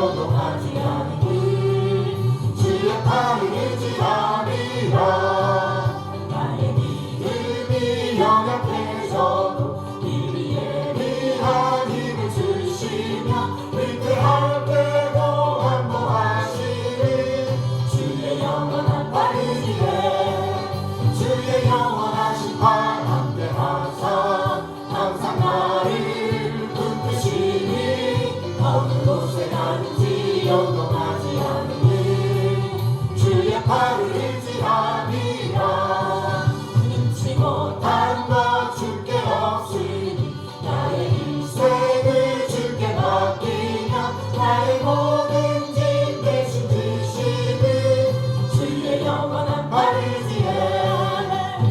요동하지 않으니 주의 팔을 의지함이라. 나의 믿음이 연약해져도 이리 예리한 힘을 주시며 위태할 때도 안보하시니 주의 영원한 팔 의지해. 주의 영원하신 팔 함께 하사 항상 나를 붙드시니 어느 곳에 가든지 요동하지 않으니 주의 팔을 의지함이라. 능치 못한 것 줄게 없으니 나의 인생을 주께 맡기며 나의 모든 짐 대신 지시는 주의 영원한 팔 의지해.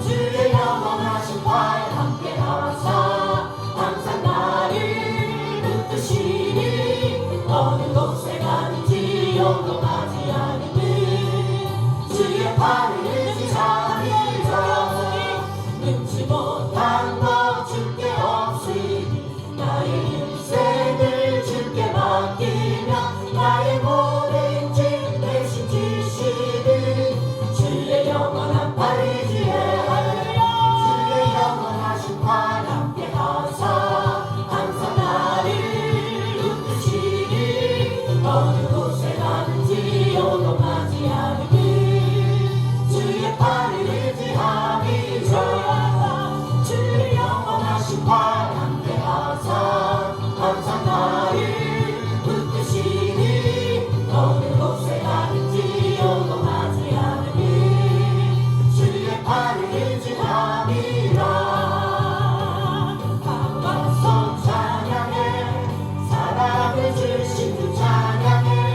주의 영원하신 팔 함께 하사 항상 나를 붙드시니 어느 곳에 가든지 요동하지 않으니 주의 팔을 의지함이라. 능치 못한 것 줄게 없으니 나의 인생을 주께 맡기며 나의 모든 짐 대신 지시는 주의 영원한 팔 의지해. 주의 영원하신 팔 함께 하사 항상 나를 붙드시니 어느 곳에 가든지 요동하지 않으니 주의 팔을 의지함이라. 주의 영원하신 팔 함께 하사 항상 나를 붙드시니 어느 곳에 가든지 요동하지 않으니 주의 팔을 의지함이라. 박수 찬양해. 사랑을 주신 주 찬양해.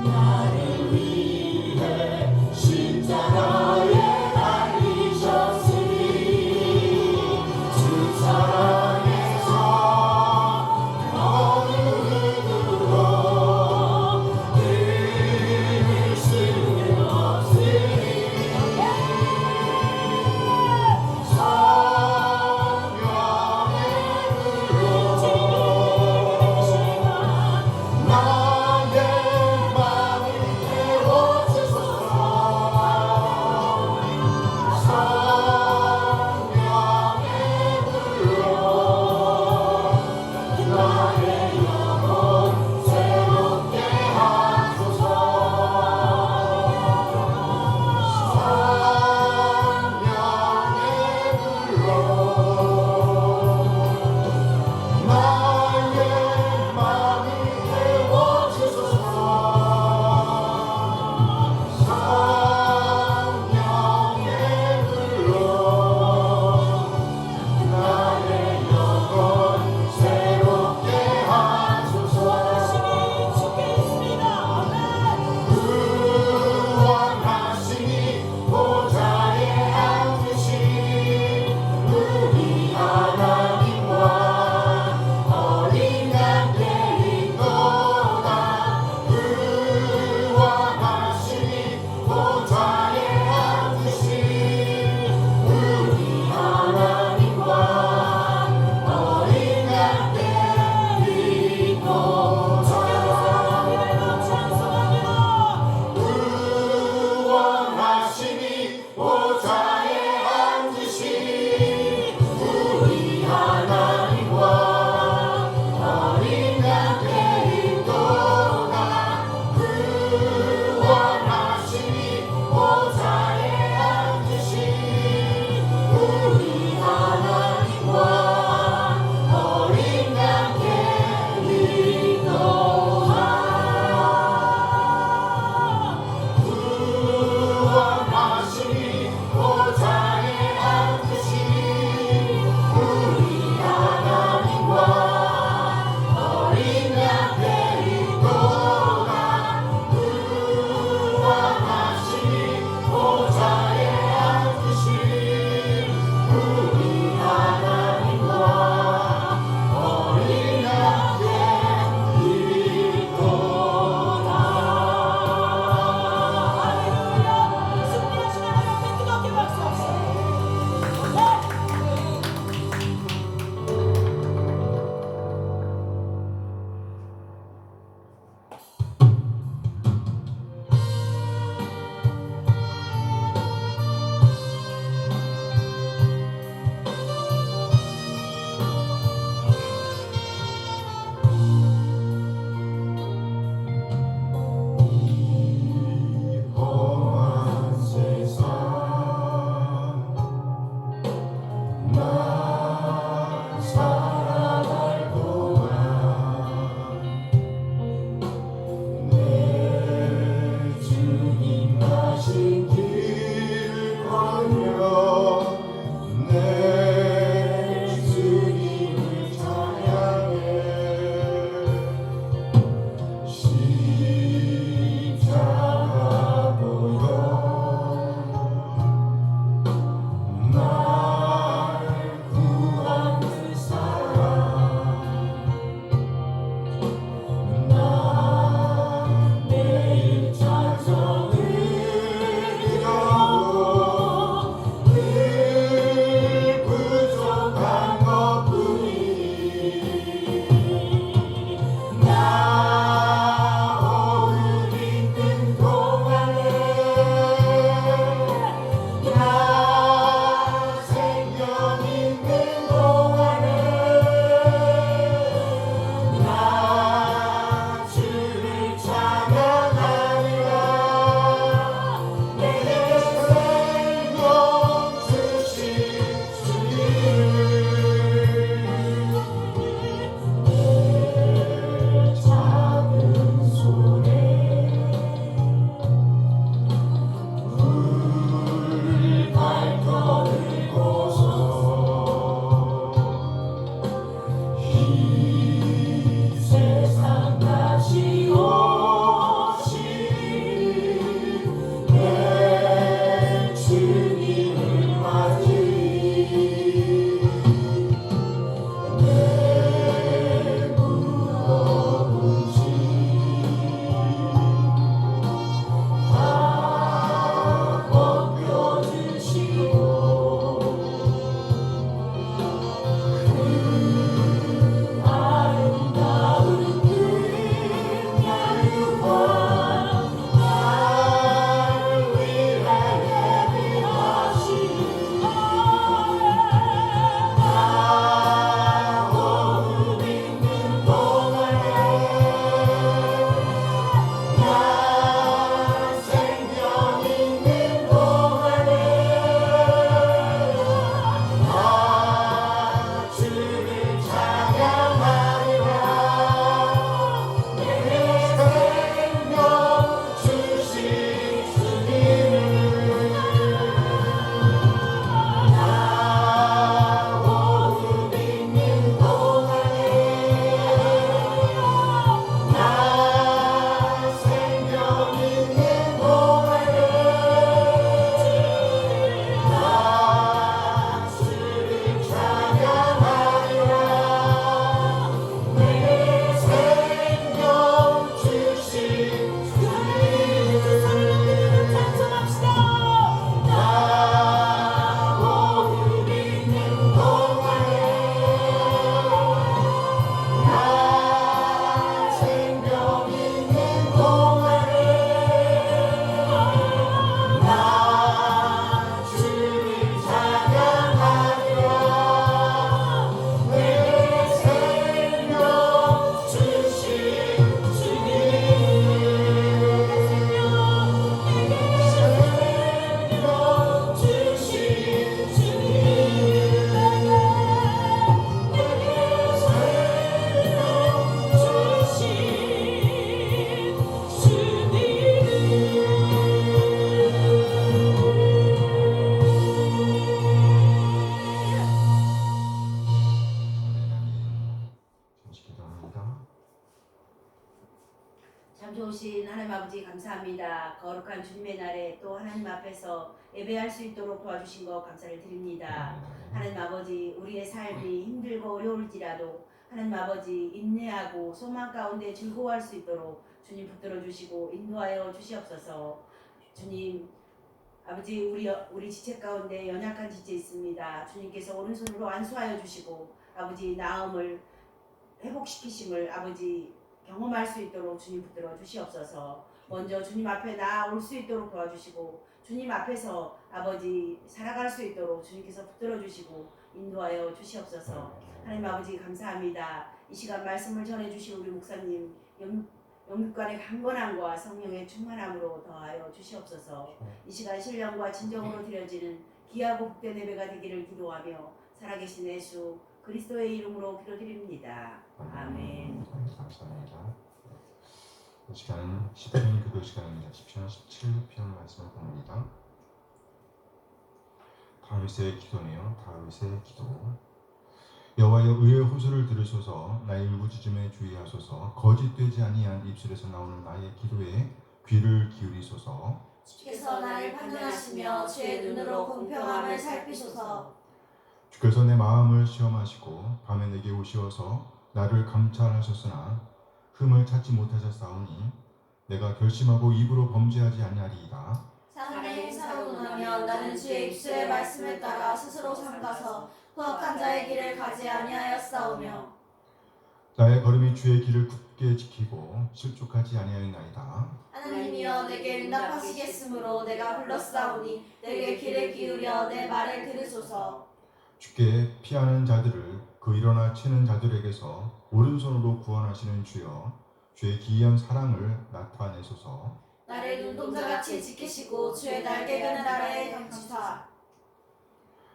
나를 위해 십자가에 달리셨으니 주 사랑에서 어느 누구도 이길 수는 없으니 성령의 불로 나의 마음을 좋으신 하나님 아버지 감사합니다. 거룩한 주님의 날에 또 하나님 앞에서 예배할 수 있도록 도와주신 것 감사를 드립니다. 하나님 아버지 우리의 삶이 힘들고 어려울지라도 하나님 아버지 인내하고 소망 가운데 즐거워할 수 있도록 주님 붙들어 주시고 인도하여 주시옵소서. 주님 아버지 우리 지체 가운데 연약한 지체 있습니다. 주님께서 오른손으로 안수하여 주시고 아버지 나음을 회복시키심을 아버지 경험할 수 있도록 주님 붙들어 주시옵소서. 먼저 주님 앞에 나아올 수 있도록 도와주시고 주님 앞에서 아버지 살아갈 수 있도록 주님께서 붙들어 주시고 인도하여 주시옵소서. 하나님 아버지 감사합니다. 이 시간 말씀을 전해 주신 우리 목사님 영육간의 강건함과 성령의 충만함으로 더하여 주시옵소서. 이 시간 신령과 진정으로 드려지는 귀하고 복된 예배가 되기를 기도하며 살아계신 예수 그리스도의 이름으로 기도드립니다. 아멘. 감사합니다. 이 시간은 시편 기도 시간입니다. 시편 17편 말씀을 봅니다. 다윗의 기도네요. 다윗의 기도. 여호와여 의의 호소를 들으소서. 나의 울부짖음에 주의하소서. 거짓되지 아니한 입술에서 나오는 나의 기도에 귀를 기울이소서. 주께서 나를 판단하시며 주의 눈으로 공평함을 살피소서. 주께서 내 마음을 시험하시고 밤에 내게 오시어서 나를 감찰하셨으나 흠을 찾지 못하셨사오니 내가 결심하고 입으로 범죄하지 아니하리이다. 사람의 행사로 논하면 나는 주의 입술의 말씀을 따라 스스로 삼가서 후악한 자의 길을 가지 아니하였사오며 나의 걸음이 주의 길을 굳게 지키고 실족하지 아니하였나이다. 하나님이여 내게 응답하시겠으므로 내가 불렀사오니 내게 귀를 기울여 내 말을 들으소서. 주께 피하는 자들을 그 일어나 치는 자들에게서 오른손으로 구원하시는 주여, 주의 기이한 사랑을 나타내소서. 나를 눈동자같이 지키시고 주의 날개가 나라에 감추사.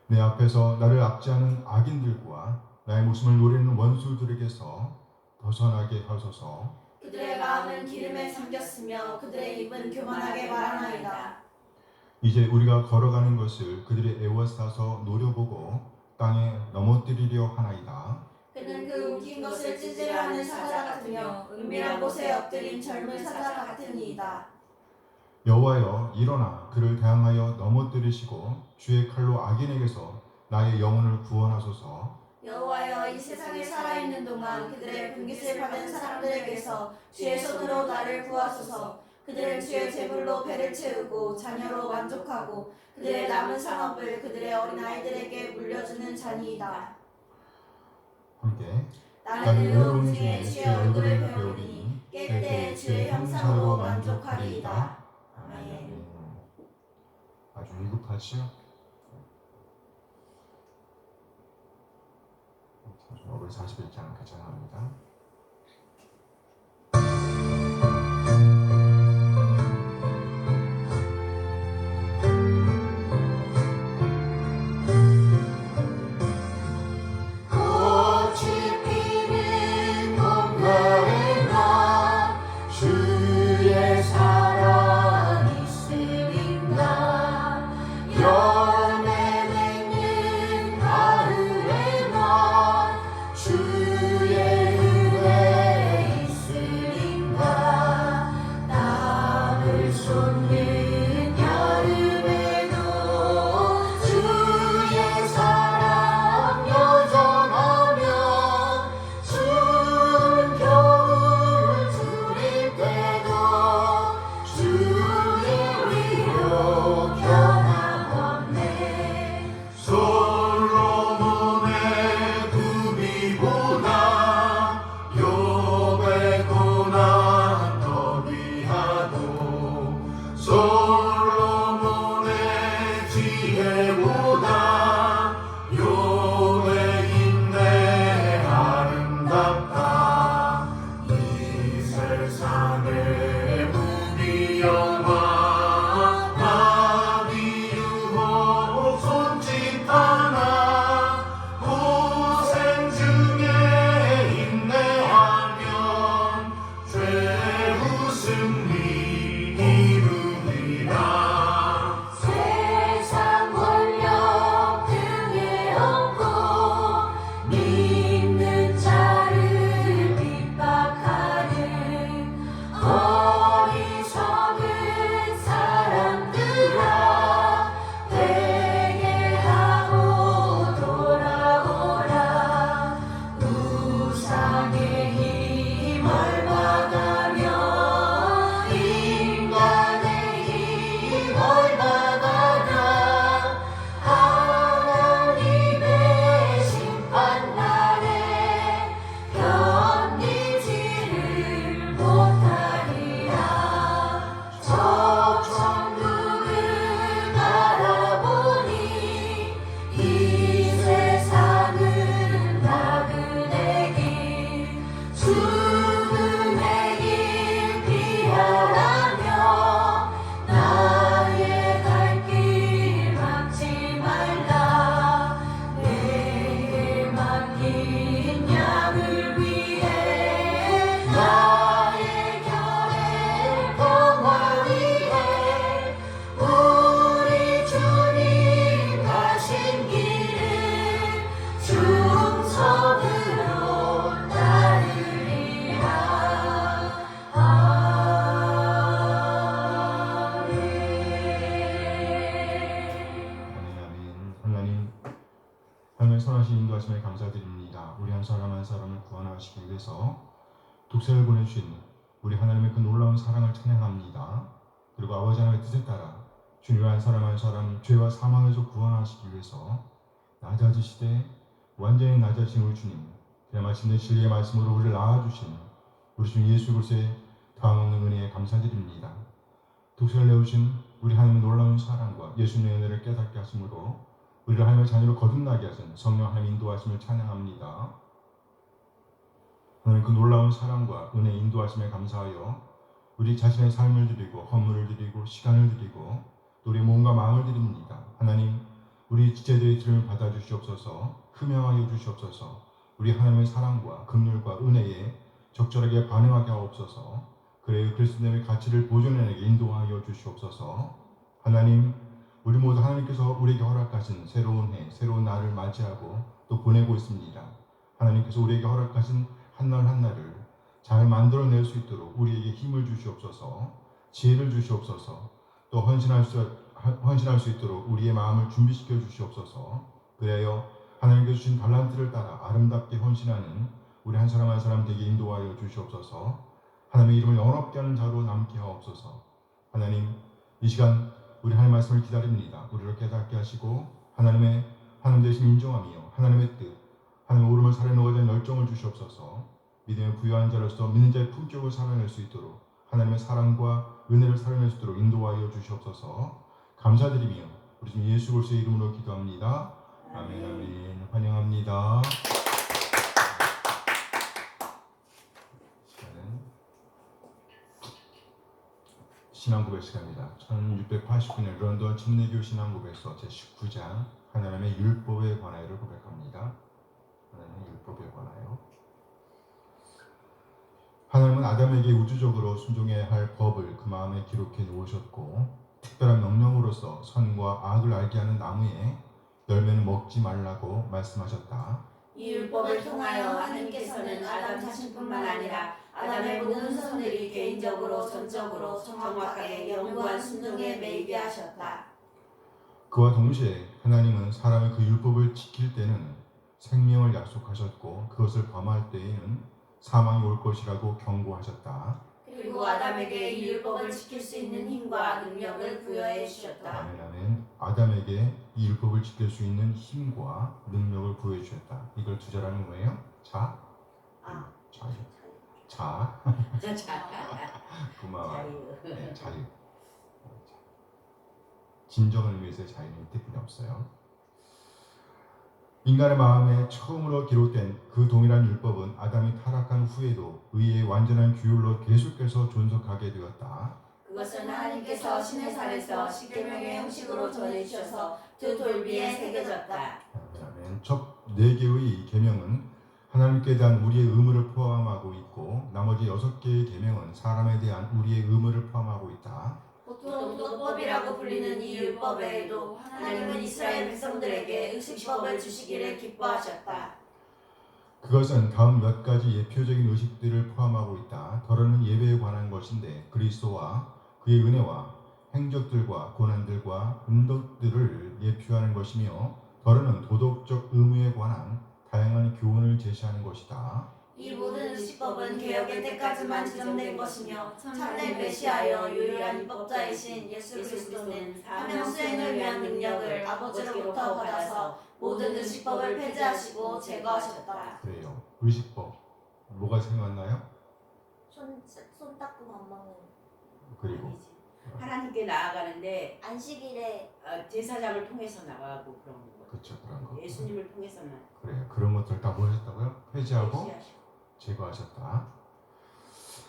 내 앞에서 나를 압제하는 악인들과 나의 목숨을 노리는 원수들에게서 벗어나게 하소서. 그들의 마음은 기름에 잠겼으며 그들의 입은 교만하게 말하나이다. 이제 우리가 걸어가는 것을 그들의 애워싸서 노려보고 땅에 넘어뜨리려 하나이다. 그는 그 웃긴 것을 찢으려 하는 사자 같으며 은밀한 곳에 엎드린 젊은 사자 같으니이다. 여호와여 일어나 그를 대항하여 넘어뜨리시고 주의 칼로 악인에게서 나의 영혼을 구원하소서. 여호와여 이 세상에 살아있는 동안 그들의 분깃을 받은 사람들에게서 주의 손으로 나를 구하소서. 그들은 주의 제물로 배를 채우고 자녀로 만족하고 그들의 남은 상업을 그들의 어린아이들에게 물려주는 자니이다. 함께 나는 의로움 중에 주의 얼굴을 배우리니 깰 때 주의 형상으로 만족하리이다. 아멘. 아주 위급하지요? 우리 41장 가정합니다. 믿는 자를 핍박하는 신령하신 인도하심에 감사드립니다. 우리 한 사람 한 사람을 구원하시기 위해서 독생을 보내주신 우리 하나님의 그 놀라운 사랑을 찬양합니다. 그리고 아버지 하나님의 뜻에 따라 주님을 한 사람 한 사람 죄와 사망에서 구원하시기 위해서 낮아지시되 완전히 낮아진 우리 주님, 그냥 마침내 진리의 말씀으로 우리를 낳아주신 우리 주님 예수 그리스도의 다함없는 은혜에 감사드립니다. 독생을 내오신 우리 하나님의 놀라운 사랑과 예수님의 은혜를 깨닫게 하심으로 우리를 하나님의 자녀로 거듭나게 하신 성령 하나님 인도하심을 찬양합니다. 하나님 그 놀라운 사랑과 은혜 인도하심에 감사하여 우리 자신의 삶을 드리고 헌물을 드리고 시간을 드리고 또 우리의 몸과 마음을 드립니다. 하나님 우리 지체들의 드림을 받아주시옵소서. 흠양하여 주시옵소서. 우리 하나님의 사랑과 긍휼과 은혜에 적절하게 반응하게 하옵소서. 그래야 그리스도님의 가치를 보존해내게 인도하여 주시옵소서. 하나님 우리 모두 하나님께서 우리에게 허락하신 새로운 해, 새로운 날을 맞이하고 또 보내고 있습니다. 하나님께서 우리에게 허락하신 한날 한날을 잘 만들어낼 수 있도록 우리에게 힘을 주시옵소서. 지혜를 주시옵소서. 또 헌신할 수 있도록 우리의 마음을 준비시켜 주시옵소서. 그래야 하나님께서 주신 달란트를 따라 아름답게 헌신하는 우리 한 사람 한 사람 되게 인도하여 주시옵소서. 하나님의 이름을 영원롭게 하는 자로 남게 하옵소서. 하나님 이 시간 우리 하나님의 말씀을 기다립니다. 우리를 깨닫게 하시고 하나님 되신 인정하며 하나님의 뜻, 하나님의 오름을 살아내고자 하는 열정을 주시옵소서. 믿음의 부유한 자로서 믿는 자의 품격을 살아낼 수 있도록 하나님의 사랑과 은혜를 살아낼 수 있도록 인도하여 주시옵소서. 감사드리며 우리 주님 예수 그리스도의 이름으로 기도합니다. 아멘. 아멘. 환영합니다. 시간은 신앙고백 시간입니다. 1689년 런던 침례교 신앙고백서 제19장 하나님의 율법에 관하여를 고백합니다. 하나님의 율법에 관하여. 하나님은 아담에게 우주적으로 순종해야 할 법을 그 마음에 기록해 놓으셨고 특별한 명령으로서 선과 악을 알게 하는 나무의 열매는 먹지 말라고 말씀하셨다. 이 율법을 통하여 하나님께서는 아담 자신뿐만 아니라 아담의 모든 선들이 개인적으로 전적으로 정확하게 영구한 순종에 매이게 하셨다. 그와 동시에 하나님은 사람의 그 율법을 지킬 때는 생명을 약속하셨고 그것을 범할 때에는 사망이 올 것이라고 경고하셨다. 그리고 아담에게 이 율법을 지킬 수 있는 힘과 능력을 부여해 주셨다. 아멘. 아멘. 아담에게 이 율법을 지킬 수 있는 힘과 능력을 부여해 주셨다. 이걸 두 자라는 거예요? 자? 자. 고마워요. 네, 자유. 진정한 의미에서의 자유는 뜻뿐이 없어요. 인간의 마음에 처음으로 기록된 그 동일한 율법은 아담이 타락한 후에도 의의 완전한 규율로 계속해서 존속하게 되었다. 그것은 하나님께서 신의 산에서 십계명의 형식으로 전해주셔서 두 돌비에 새겨졌다. 아멘. 첫 4개의 계명은 하나님께 대한 우리의 의무를 포함하고 있고 나머지 6개의 계명은 사람에 대한 우리의 의무를 포함하고 있다. 보통 도덕법이라고 불리는 이 율법 외에도 하나님은 이스라엘 백성들에게 의식법을 주시기를 기뻐하셨다. 그것은 다음 몇 가지 예표적인 의식들을 포함하고 있다. 더러는 예배에 관한 것인데 그리스도와 그의 은혜와 행적들과 고난들과 은덕들을 예표하는 것이며 더러는 도덕적 의무에 관한 다양한 교훈을 제시하는 것이다. 이 모든 의식법은 개혁의 때까지만 지정된 것이며 참된 메시아여 유일한 율법자이신 예수 그리스도는 사명 수행을 위한 능력을 아버지로부터 받아서 모든 의식법을 폐지하시고 제거하셨다. 그래요. 의식법 뭐가 생각나요? 손 닦고 밥 먹는 그리고 아니지. 하나님께 나아가는데 안식일에 제사장을 통해서 나가고 그런 거. 그렇죠. 그런 거. 예수님을 통해서만 그래요. 그런 것들 다 뭐 하셨다고요? 폐지하고 제시하시고. 제거하셨다.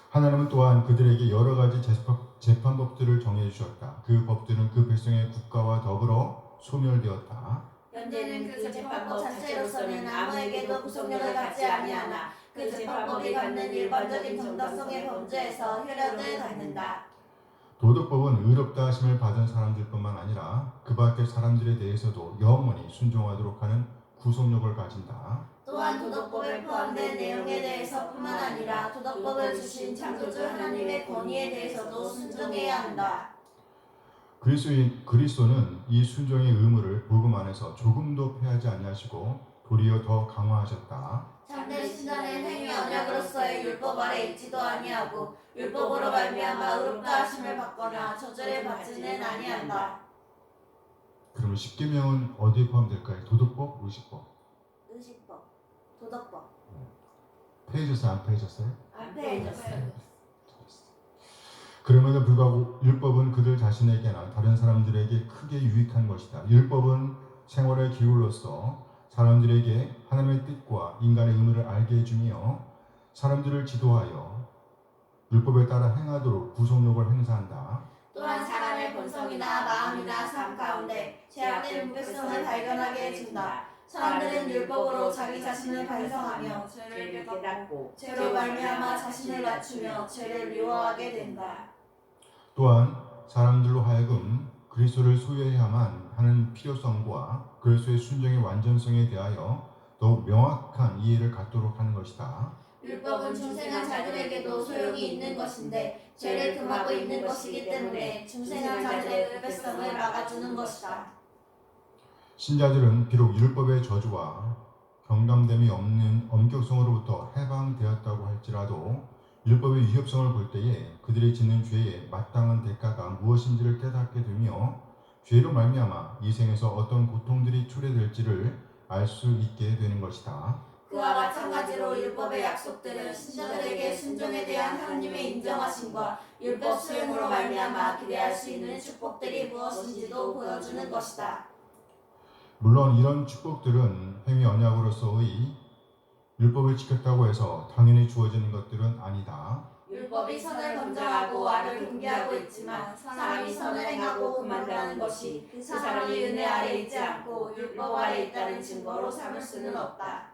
하나님은 또한 그들에게 여러 가지 재판법들을 정해주셨다. 그 법들은 그 백성의 국가와 더불어 소멸되었다. 현재는 그 재판법 자체로서는 아무에게도 구속력을 갖지 아니하나 그 재판법이 갖는 일반적인 정당성의 범죄에서 효력을 갖는다. 도덕법은 의롭다 하심을 받은 사람들뿐만 아니라 그 밖의 사람들에 대해서도 영원히 순종하도록 하는 구속력을 가진다. 또한 도덕법에 포함된 내용에 대해서뿐만 아니라 도덕법을 주신 창조주 하나님의 권위에 대해서도 순종해야 한다. 그리스도는 이 순종의 의무를 복음 안에서 조금도 폐하지 아니하시고 도리어 더 강화하셨다. 참된 신자는 행위 언약으로서의 율법 아래 있지도 아니하고 율법으로 말미암아 의롭다 하심을 받거나 저주를 받지는 아니한다. 그러면 십계명은 어디에 포함될까요? 도덕법, 의식법? 의식법, 도덕법. 페이졌어요? 안 페이졌어요? 안 페이졌어요. 그럼에도 불구하고 율법은 그들 자신에게나 다른 사람들에게 크게 유익한 것이다. 율법은 생활의 기울로서 사람들에게 하나님의 뜻과 인간의 의무를 알게 해주며 사람들을 지도하여 율법에 따라 행하도록 구속력을 행사한다. 또한 사람의 본성이나 마음이나 삶 가운데 죄악된 무결성을 발견하게 해준다. 사람들은 율법으로 자기 자신을 반성하며 죄를 깨닫고 죄로 말미암아 자신을 낮추며 죄를 미워하게 된다. 또한 사람들로 하여금 그리스도를 소유해야만 하는 필요성과 그리스도의 순종의 완전성에 대하여 더욱 명확한 이해를 갖도록 하는 것이다. 율법은 중생한 자들에게도 소용이 있는 것인데 죄를 금하고 있는 것이기 때문에 중생한 자들의 의배성을 막아주는 것이다. 신자들은 비록 율법의 저주와 경감됨이 없는 엄격성으로부터 해방되었다고 할지라도 율법의 위협성을 볼 때에 그들이 짓는 죄의 마땅한 대가가 무엇인지를 깨닫게 되며 죄로 말미암아 이 생에서 어떤 고통들이 초래될지를 알 수 있게 되는 것이다. 그와 마찬가지로 율법의 약속들은 신자들에게 순종에 대한 하나님의 인정하심과 율법 수행으로 말미암아 기대할 수 있는 축복들이 무엇인지도 보여주는 것이다. 물론 이런 축복들은 행위 언약으로서의 율법을 지켰다고 해서 당연히 주어지는 것들은 아니다. 율법이 선을 권장하고 악을 금기하고 있지만 사람이 선을 행하고 그만두는 것이 그 사람이 은혜 아래 있지 않고 율법 아래 있다는 증거로 삼을 수는 없다.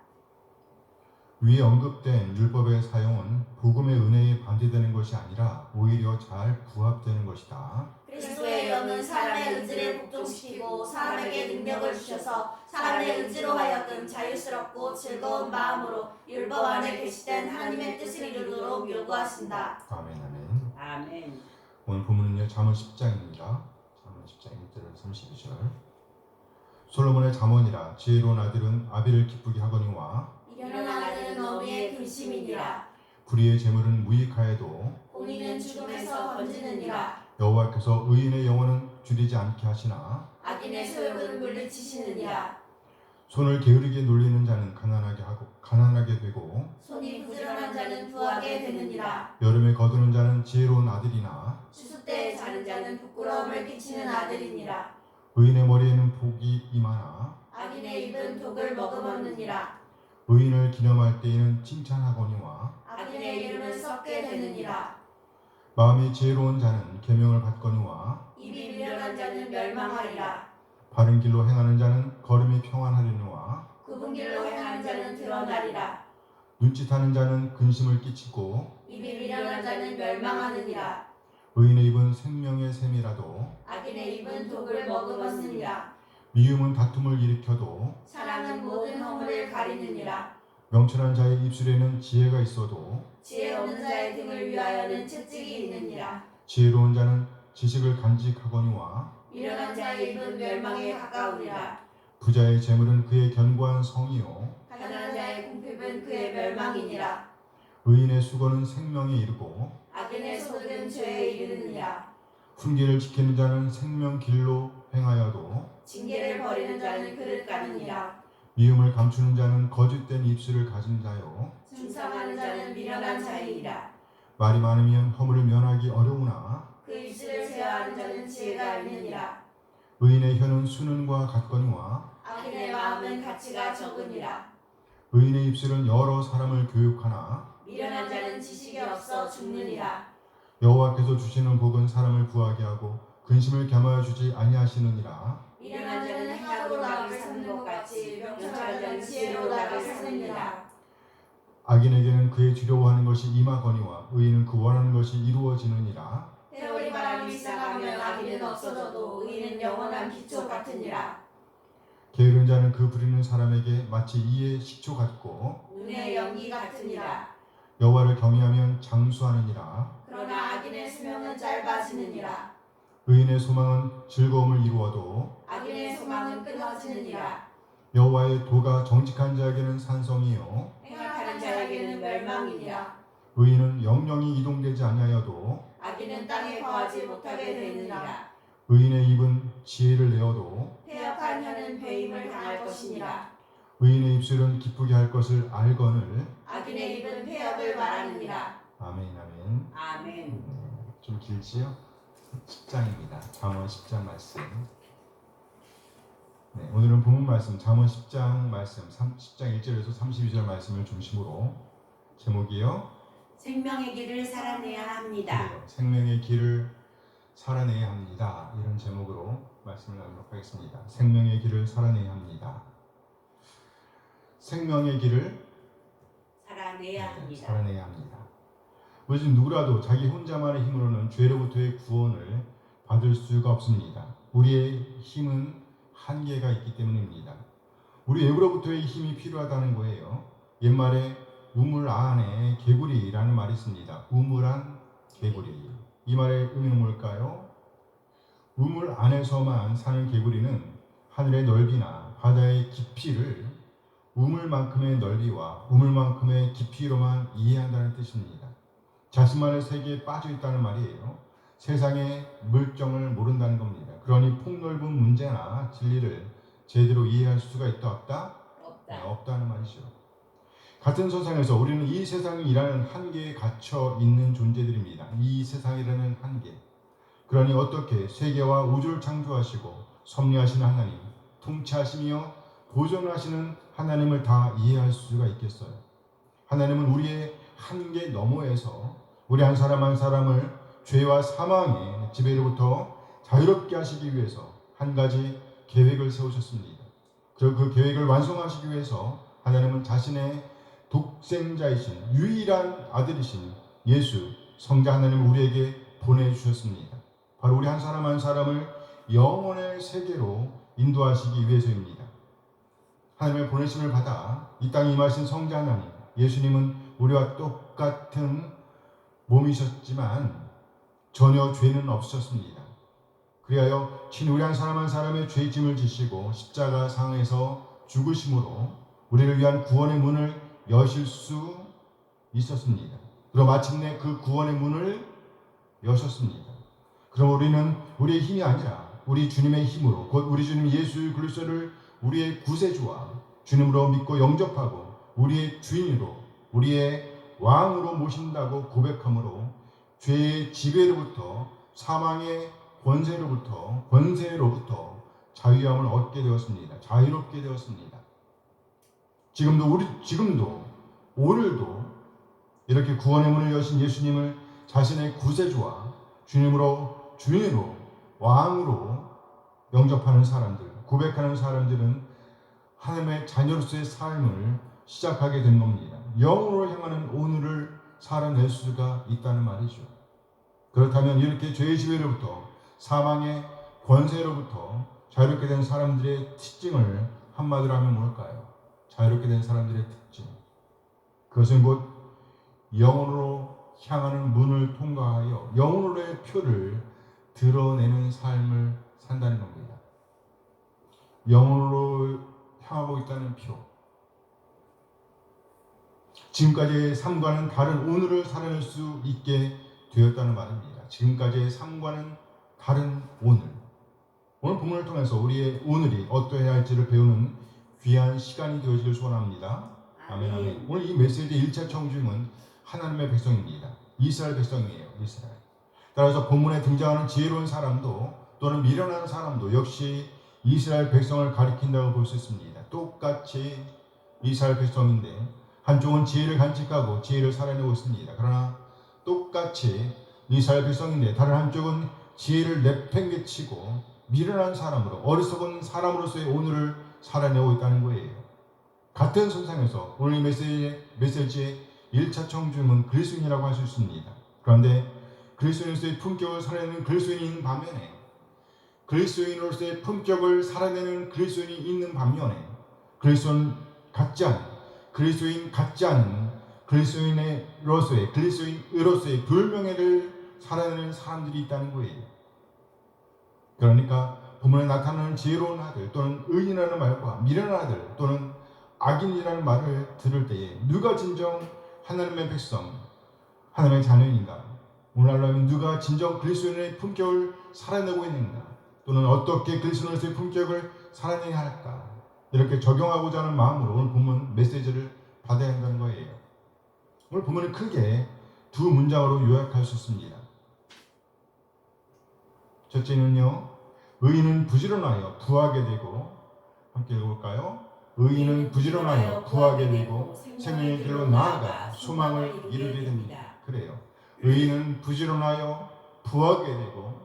위에 언급된 율법의 사용은 복음의 은혜에 반대되는 것이 아니라 오히려 잘 부합되는 것이다. 그리스도의 영은 사람의 의지를 복종시키고 사람에게 능력을 주셔서 사람의 의지로 하여금 자유스럽고 즐거운 마음으로 율법 안에 계시된 하나님의 뜻을 이루도록 요구하신다. 아멘 아멘. 아멘. 오늘 본문은요 잠언 10장입니다. 잠언 10장 1절 32절. 솔로몬의 잠언이라 지혜로운 아들은 아비를 기쁘게 하거니와 이런 아들은 어미의 근심이니라. 불의의 재물은 무익하여도 공의는 죽음에서 건지느니라. 여호와께서 의인의 영혼은 줄이지 않게 하시나 악인의 소욕은 물리치시느니라. 손을 게으르게 놀리는 자는 가난하게 되고 손이 부지런한 자는 부하게 되느니라. 여름에 거두는 자는 지혜로운 아들이나 추수 때에 자는 자는 부끄러움을 끼치는 아들이니라. 의인의 머리에는 복이 임하나 악인의 입은 독을 머금었느니라. 의인을 기념할 때에는 칭찬하거니와 악인의 이름은 썩게 되느니라. 마음이 지혜로운 자는 계명을 받거니와 입이 미련한 자는 멸망하리라. 바른 길로 행하는 자는 걸음이 평안하려니와 굽은 길로 행하는 자는 드러나리라. 눈짓하는 자는 근심을 끼치고 입이 미련한 자는 멸망하느니라. 의인의 입은 생명의 샘이라도 악인의 입은 독을 머금었느니라. 미움은 다툼을 일으켜도 사랑은 모든 허물을 가리느니라. 명철한 자의 입술에는 지혜가 있어도 지혜 없는 자의 등을 위하여는 채찍이 있느니라. 지혜로운 자는 지식을 간직하거니와 미련한 자의 입은 멸망에 가까우니라. 부자의 재물은 그의 견고한 성이요 가난한 자의 궁핍은 그의 멸망이니라. 의인의 수고는 생명에 이르고 악인의 소득은 죄에 이르느니라. 훈계를 지키는 자는 생명 길로 행하여도 징계를 버리는 자는 그릇 가느니라. 미움을 감추는 자는 거짓된 입술을 가진 자요 중상하는 자는 미련한 자이니라. 말이 많으면 허물을 면하기 어려우나 그 입술을 제어하는 자는 지혜가 있느니라. 의인의 혀는 수는과 같거니와 악인의 마음은 가치가 적으니라. 의인의 입술은 여러 사람을 교육하나 미련한 자는 지식이 없어 죽느니라. 여호와께서 주시는 복은 사람을 구하게 하고 근심을 겸하여 주지 아니하시느니라. 미련한 자는 행악으로 낙을 삼는 것 같이 명철한 자는 지혜로 낙을 삼느니라. 악인에게는 그의 두려워하는 것이 임하거니와 의인은 그 원하는 것이 이루어지느니라. 세월이 바람이 지나가면 악인은 없어져도 의인은 영원한 기초 같으니라. 게으른 자는 그 부리는 사람에게 마치 이의 식초 같고 눈의 연기 같으니라. 여호와를 경외하면 장수하느니라. 그러나 악인의 수명은 짧아지느니라. 의인의 소망은 즐거움을 이루어도 악인의 소망은 끊어지느니라. 여호와의 도가 정직한 자에게는 산성이요 행악하는 자에게는 멸망이니라. 의인은 영영이 이동되지 아니하여도 악인은 땅에 거하지 못하게 되느니라. 의인의 입은 지혜를 내어도 패역한 혀는 배임을 당할 것이니라. 의인의 입술은 기쁘게 할 것을 알거늘. 악인의 입은 패역을 말하느니라. 아멘 아멘. 아멘. 좀 길지요? 10장입니다. 잠언 10장 말씀. 네, 오늘은 본문 말씀 잠언 10장 말씀 10장 1절에서 32절 말씀을 중심으로 제목이요. 생명의 길을 살아내야 합니다. 그래요. 생명의 길을 살아내야 합니다. 이런 제목으로 말씀을 나누도록 하겠습니다. 생명의 길을 살아내야 합니다. 생명의 길을 살아내야 합니다. 살아내야 합니다. 우리 중 누구라도 자기 혼자만의 힘으로는 죄로부터의 구원을 받을 수가 없습니다. 우리의 힘은 한계가 있기 때문입니다. 우리 외부로부터의 힘이 필요하다는 거예요. 옛말에 우물 안에 개구리라는 말이 있습니다. 우물안 개구리. 이 말의 의미는 뭘까요? 우물 안에서만 사는 개구리는 하늘의 넓이나 바다의 깊이를 우물만큼의 넓이와 우물만큼의 깊이로만 이해한다는 뜻입니다. 자신만의 세계에 빠져 있다는 말이에요. 세상의 물정을 모른다는 겁니다. 그러니 폭넓은 문제나 진리를 제대로 이해할 수가 있다 없다? 없다. 없다는 말이죠. 같은 세상에서 우리는 이 세상이라는 한계에 갇혀 있는 존재들입니다. 이 세상이라는 한계. 그러니 어떻게 세계와 우주를 창조하시고 섭리하시는 하나님, 통치하시며 보존하시는 하나님을 다 이해할 수가 있겠어요? 하나님은 우리의 한계 너머에서 우리 한 사람 한 사람을 죄와 사망의 지배로부터 자유롭게 하시기 위해서 한 가지 계획을 세우셨습니다. 그리고 그 계획을 완성하시기 위해서 하나님은 자신의 독생자이신 유일한 아들이신 예수 성자 하나님을 우리에게 보내주셨습니다. 바로 우리 한 사람 한 사람을 영혼의 세계로 인도하시기 위해서입니다. 하나님의 보내심을 받아 이 땅에 임하신 성자 하나님 예수님은 우리와 똑같은 몸이셨지만 전혀 죄는 없으셨습니다. 그리하여 친히 우리 한 사람 한 사람의 죄짐을 지시고 십자가 상에서 죽으심으로 우리를 위한 구원의 문을 여실 수 있었습니다. 그리고 마침내 그 구원의 문을 여셨습니다. 그럼 우리는 우리의 힘이 아니라 우리 주님의 힘으로 곧 우리 주님 예수 그리스도를 우리의 구세주와 주님으로 믿고 영접하고 우리의 주인으로 우리의 왕으로 모신다고 고백함으로 죄의 지배로부터 사망의 권세로부터 자유함을 얻게 되었습니다. 자유롭게 되었습니다. 지금도 오늘도 이렇게 구원의 문을 여신 예수님을 자신의 구세주와 주님으로 주인으로 왕으로 영접하는 사람들, 고백하는 사람들은 하나님의 자녀로서의 삶을 시작하게 된 겁니다. 영으로 향하는 오늘을 살아낼 수가 있다는 말이죠. 그렇다면 이렇게 죄의 지배로부터 사망의 권세로부터 자유롭게 된 사람들의 특징을 한마디로 하면 뭘까요? 자유롭게 된 사람들의 특징. 그것은 곧 영으로 향하는 문을 통과하여 영으로의 표를 드러내는 삶을 산다는 겁니다. 영으로 향하고 있다는 표. 지금까지의 삶과는 다른 오늘을 살아낼 수 있게 되었다는 말입니다. 지금까지의 삶과는 다른 오늘. 오늘 본문을 통해서 우리의 오늘이 어떠해야 할지를 배우는 귀한 시간이 되어지길 소원합니다. 아멘, 아멘. 오늘 이 메시지의 1차 청중은 하나님의 백성입니다. 이스라엘 백성이에요. 이스라엘. 따라서 본문에 등장하는 지혜로운 사람도 또는 미련한 사람도 역시 이스라엘 백성을 가리킨다고 볼 수 있습니다. 똑같이 이스라엘 백성인데 한쪽은 지혜를 간직하고 지혜를 살아내고 있습니다. 그러나 똑같이 이스라엘 백성인데 다른 한쪽은 지혜를 내팽개치고 미련한 사람으로 어리석은 사람으로서의 오늘을 살아내고 있다는 거예요. 같은 선상에서 오늘 이 메시지의 1차 청중은 그리스도인이라고 할 수 있습니다. 그런데 그리스도인으로서의 품격을 살아내는 그리스도인인 반면에 그리스도인으로서의 품격을 살아내는 그리스도인이 있는 반면에 그리스도인 같지 않은 그리스도인으로서의 불명예를 살아내는 사람들이 있다는 거예요. 그러니까 본문에 나타나는 지혜로운 아들 또는 의인이라는 말과 미련한 아들 또는 악인이라는 말을 들을 때에 누가 진정 하나님의 백성, 하나님의 자녀인가? 오늘날로 하면 누가 진정 그리스도인의 품격을 살아내고 있는가? 또는 어떻게 그리스도인의 품격을 살아내야 할까? 이렇게 적용하고자 하는 마음으로 오늘 본문 메시지를 받아야 한다는 거예요. 오늘 본문은 크게 두 문장으로 요약할 수 있습니다. 첫째는요, 의인은 부지런하여 부하게 되고, 함께 읽어볼까요? 의인은 부지런하여 부하게 되고 생명의 길로 나아가 소망을 이루게 됩니다. 그래요. 의인은 부지런하여 부하게 되고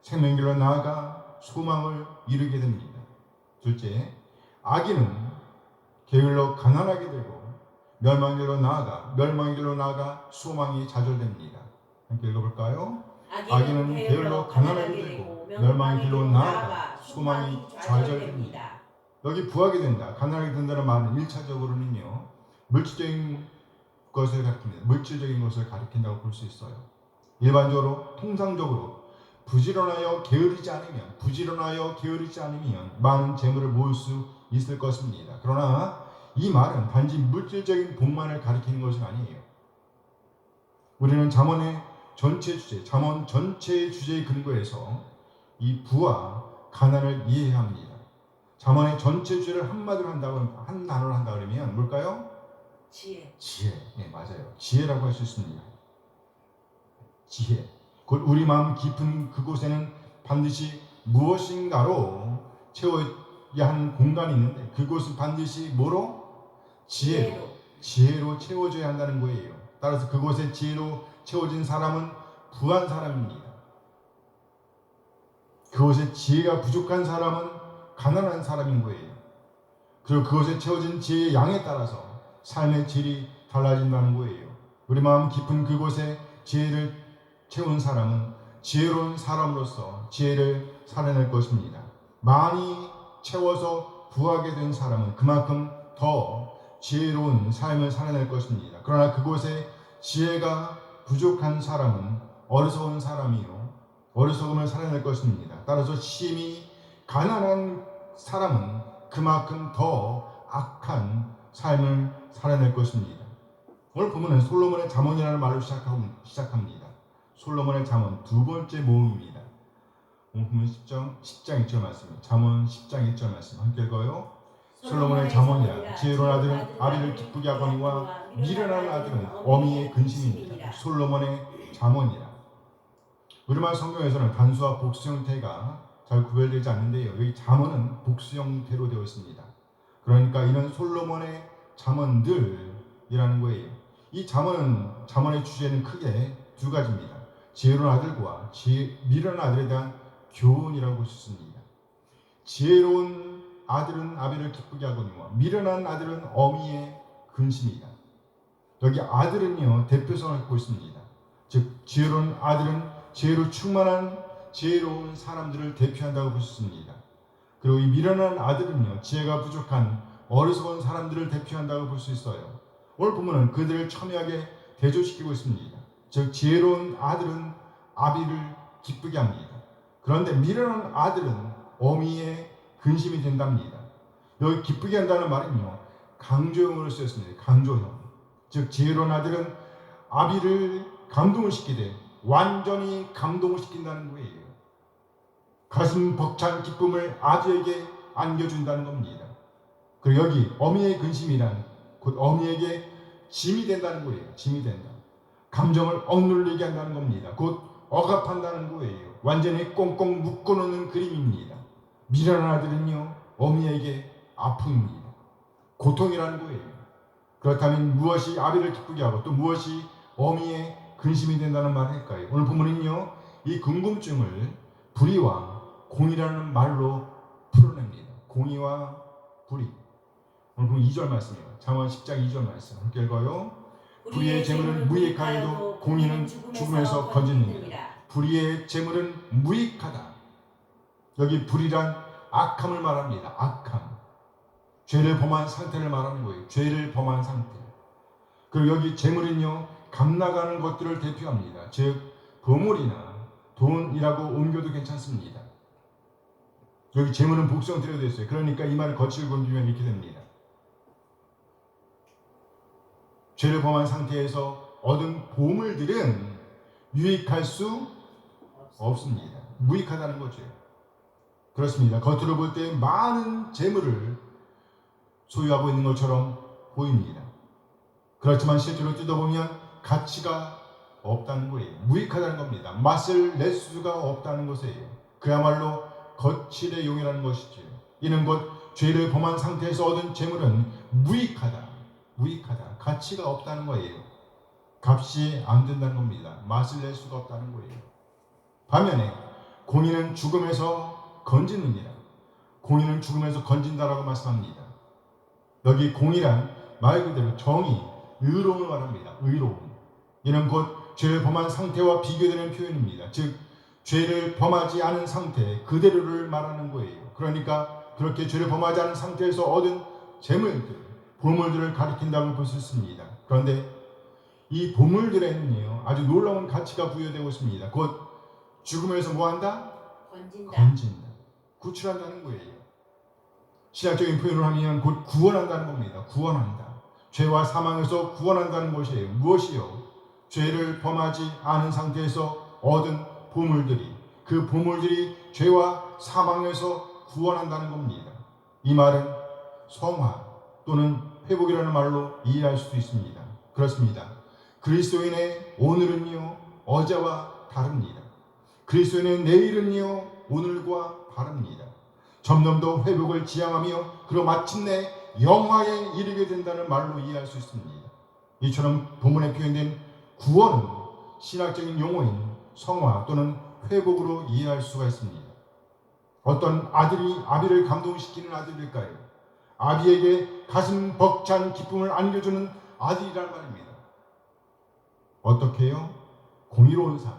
생명의 길로 나아가 소망을 이루게 됩니다. 둘째, 악인은 게을러 가난하게 되고 멸망의 길로 나아가 소망이 좌절됩니다. 함께 읽어볼까요? 악인은 게을러 가난하게 되고 멸망의 길로 나아가 소망이 좌절됩니다. 여기 부하게 된다, 가난하게 된다는 말은 1차적으로는요 물질적인 것을 가리킵니다. 물질적인 것을 가리킨다고 볼 수 있어요. 일반적으로 통상적으로 부지런하여 게으르지 않으면 많은 재물을 모을 수 있을 것입니다. 그러나 이 말은 단지 물질적인 복만을 가리키는 것은 아니에요. 우리는 잠언 전체의 주제에 근거해서 이 부와 가난을 이해해야 합니다. 잠언의 전체 주제를 한 단어로 한다 그러면 뭘까요? 지혜. 네, 맞아요. 지혜라고 할 수 있습니다. 지혜. 곧 우리 마음 깊은 그곳에는 반드시 무엇인가로 채워야 하는 공간이 있는데 그곳은 반드시 뭐로? 지혜로 채워져야 한다는 거예요. 따라서 그곳에 지혜로 채워진 사람은 부한 사람입니다. 그곳에 지혜가 부족한 사람은 가난한 사람인 거예요. 그리고 그것에 채워진 지혜의 양에 따라서 삶의 질이 달라진다는 거예요. 우리 마음 깊은 그곳에 지혜를 채운 사람은 지혜로운 사람으로서 지혜를 살아낼 것입니다. 많이 채워서 부하게 된 사람은 그만큼 더 지혜로운 삶을 살아낼 것입니다. 그러나 그곳에 지혜가 부족한 사람은 어리석은 사람이요 어리석음을 살아낼 것입니다. 따라서 심히 가난한 사람은 그만큼 더 악한 삶을 살아낼 것입니다. 오늘 본문은 솔로몬의 잠언이라는 말로 시작합니다. 솔로몬의 잠언 두 번째 모음입니다. 오늘 본문 10장 1절 말씀, 잠언 10장 1절 말씀 함께 읽어요. 솔로몬의 잠언이라 지혜로운 아들은 아비를 기쁘게 하거니와 미련한 아들은 어미의 근심입니다. 솔로몬의 잠언이라. 우리말 성경에서는 단수와 복수 형태가 잘 구별되지 않는데요. 여기 잠언은 복수 형태로 되어 있습니다. 그러니까 이는 솔로몬의 잠언들이라는 거예요. 이 잠언의 주제는 크게 두 가지입니다. 지혜로운 아들과 미련한 아들에 대한 교훈이라고 볼 수 있습니다. 지혜로운 아들은 아비를 기쁘게 하거니와 미련한 아들은 어미의 근심이다. 여기 아들은요 대표성을 갖고 있습니다. 즉 지혜로운 아들은 지혜로 충만한 지혜로운 사람들을 대표한다고 볼 수 있습니다. 그리고 이 미련한 아들은요 지혜가 부족한 어리석은 사람들을 대표한다고 볼 수 있어요. 오늘 본문은 그들을 첨예하게 대조시키고 있습니다. 즉 지혜로운 아들은 아비를 기쁘게 합니다. 그런데 미련한 아들은 어미의 근심이 된답니다. 여기 기쁘게 한다는 말은요 강조형으로 쓰였습니다. 강조형. 즉 지혜로운 아들은 아비를 감동을 시키되 완전히 감동을 시킨다는 거예요. 가슴 벅찬 기쁨을 아비에게 안겨준다는 겁니다. 그리고 여기 어미의 근심이란 곧 어미에게 짐이 된다는 거예요. 짐이 된다. 감정을 억눌리게 한다는 겁니다. 곧 억압한다는 거예요. 완전히 꽁꽁 묶어놓는 그림입니다. 미련한 아들은요 어미에게 아픔입니다. 고통이라는 거예요. 그렇다면 무엇이 아비를 기쁘게 하고 또 무엇이 어미의 근심이 된다는 말일까요? 오늘 본문은요 이 궁금증을 불의와 공의라는 말로 풀어냅니다. 공의와 불의. 오늘 본문 2절 말씀이에요. 잠언 10장 2절 말씀 함께 읽어요. 불의의 재물은 무익하여도 공의는 죽음에서 건집니다. 불의의 재물은 무익하다. 여기 불의란 악함을 말합니다. 악함. 죄를 범한 상태를 말하는 거예요. 죄를 범한 상태. 그리고 여기 재물은요 값나가는 것들을 대표합니다. 즉 보물이나 돈이라고 옮겨도 괜찮습니다. 여기 재물은 복수형태로 되어 있어요. 그러니까 이 말을 거칠고 건드리면 이렇게 됩니다. 죄를 범한 상태에서 얻은 보물들은 유익할 수 없습니다. 무익하다는 거죠. 그렇습니다. 겉으로 볼 때 많은 재물을 소유하고 있는 것처럼 보입니다. 그렇지만 실제로 뜯어보면 가치가 없다는 거예요. 무익하다는 겁니다. 맛을 낼 수가 없다는 것이에요. 그야말로 거칠의 용이라는 것이죠. 이는 곧 죄를 범한 상태에서 얻은 재물은 무익하다. 가치가 없다는 거예요. 값이 안 된다는 겁니다. 맛을 낼 수가 없다는 거예요. 반면에 공의는 죽음에서 건지느니라. 공의는 죽음에서 건진다라고 말씀합니다. 여기 공의란 말 그대로 정의, 의로움을 말합니다. 의로움. 이는 곧 죄를 범한 상태와 비교되는 표현입니다. 즉 죄를 범하지 않은 상태 그대로를 말하는 거예요. 그러니까 그렇게 죄를 범하지 않은 상태에서 얻은 재물들, 보물들을 가리킨다고 볼 수 있습니다. 그런데 이 보물들에는요 아주 놀라운 가치가 부여되고 있습니다. 곧 죽음에서 뭐한다? 건진다. 구출한다는 거예요. 신학적인 표현을 하면 곧 구원한다는 겁니다. 구원한다. 죄와 사망에서 구원한다는 것이에요. 무엇이요? 죄를 범하지 않은 상태에서 얻은 보물들이, 그 보물들이 죄와 사망에서 구원한다는 겁니다. 이 말은 성화 또는 회복이라는 말로 이해할 수도 있습니다. 그렇습니다. 그리스도인의 오늘은요 어제와 다릅니다. 그리스도인의 내일은요 오늘과 다릅니다. 점점 더 회복을 지향하며 그리고 마침내 영화에 이르게 된다는 말로 이해할 수 있습니다. 이처럼 본문에 표현된 구원은 신학적인 용어인 성화 또는 회복으로 이해할 수가 있습니다. 어떤 아들이 아비를 감동시키는 아들일까요? 아비에게 가슴 벅찬 기쁨을 안겨주는 아들이란 말입니다. 어떻게 해요? 공의로운 삶,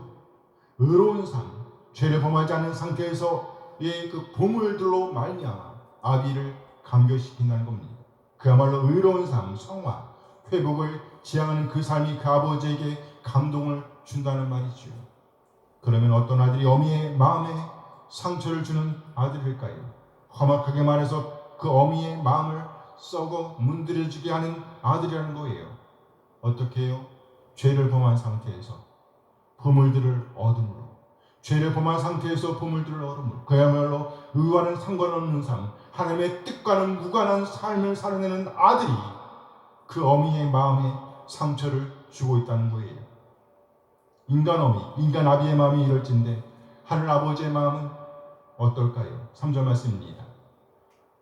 의로운 삶, 죄를 범하지 않은 상태에서의 그 보물들로 말미암아 아비를 감격시킨다는 겁니다. 그야말로 의로운 삶, 성화, 회복을 지향하는 그 삶이 그 아버지에게 감동을 준다는 말이죠. 그러면 어떤 아들이 어미의 마음에 상처를 주는 아들일까요? 험악하게 말해서 그 어미의 마음을 썩어 문드러지게 하는 아들이라는 거예요. 어떻게 해요? 죄를 범한 상태에서 보물들을 얻음으로, 죄를 범한 상태에서 보물들을 얻음으로, 그야말로 의와는 상관없는 삶, 하나님의 뜻과는 무관한 삶을 살아내는 아들이 그 어미의 마음에 상처를 주고 있다는 거예요. 인간 어미, 인간 아비의 마음이 이럴진데 하늘 아버지의 마음은 어떨까요? 3절 말씀입니다.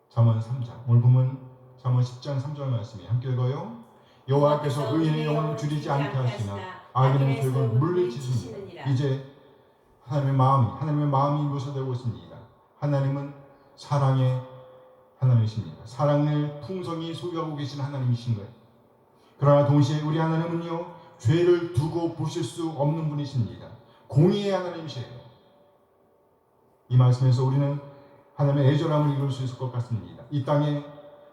잠언 3장, 오늘 보면 잠언 10장 3절 말씀이 함께 읽어요. 여호와께서 의인의 영혼을 줄이지 않게 하시나 악인의 결국은 물리치시니라. 이제 하나님의 마음이 묘사되고 있습니다. 하나님은 사랑의 하나님이십니다. 사랑을 풍성히 소유하고 계신 하나님이신 거예요. 그러나 동시에 우리 하나님은요 죄를 두고 보실 수 없는 분이십니다. 공의의 하나님이세요. 이 말씀에서 우리는 하나님의 애절함을 이룰 수 있을 것 같습니다. 이 땅에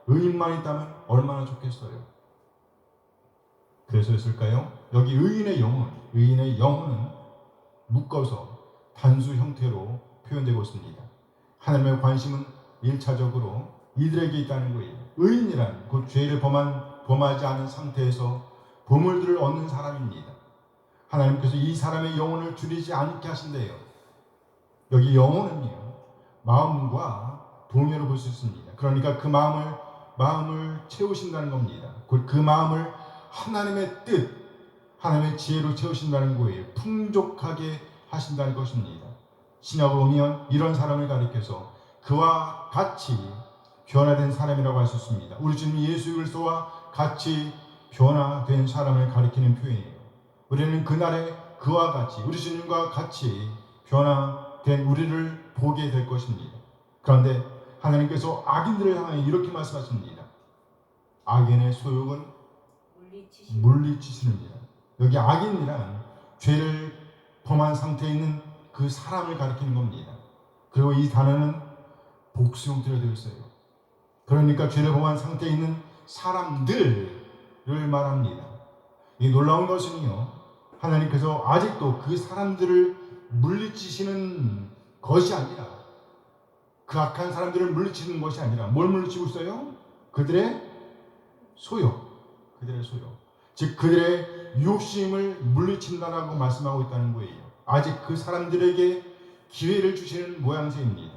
의인만 있다면 얼마나 좋겠어요. 그래서였을까요? 여기 의인의 영혼은 묶어서 단수 형태로 표현되고 있습니다. 하나님의 관심은 1차적으로 이들에게 있다는 거예요. 의인이란 곧 죄를 범하지 않은 상태에서 보물들을 얻는 사람입니다. 하나님께서 이 사람의 영혼을 줄이지 않게 하신대요. 여기 영혼은요 마음과 동요로 볼 수 있습니다. 그러니까 그 마음을 채우신다는 겁니다. 곧 그 마음을 하나님의 뜻, 하나님의 지혜로 채우신다는 거예요. 풍족하게 하신다는 것입니다. 신약으로 보면 이런 사람을 가리켜서 그와 같이 변화된 사람이라고 할 수 있습니다. 우리 주님 예수 그리스도와 같이 변화된 사람을 가리키는 표현이에요. 우리는 그날에 그와 같이, 우리 주님과 같이 변화된 우리를 보게 될 것입니다. 그런데 하나님께서 악인들을 향해 이렇게 말씀하십니다. 악인의 소욕은 물리치시느니라. 여기 악인이란 죄를 범한 상태에 있는 그 사람을 가리키는 겁니다. 그리고 이 단어는 복수형태로 되어 있어요. 그러니까 죄를 범한 상태에 있는 사람들을 말합니다. 이 놀라운 것은요, 하나님께서 아직도 그 사람들을 물리치시는 것이 아니라 그 악한 사람들을 물리치는 것이 아니라 뭘 물리치고 있어요? 그들의 소욕, 그들의 소욕, 즉 그들의 욕심을 물리친다라고 말씀하고 있다는 거예요. 아직 그 사람들에게 기회를 주시는 모양새입니다.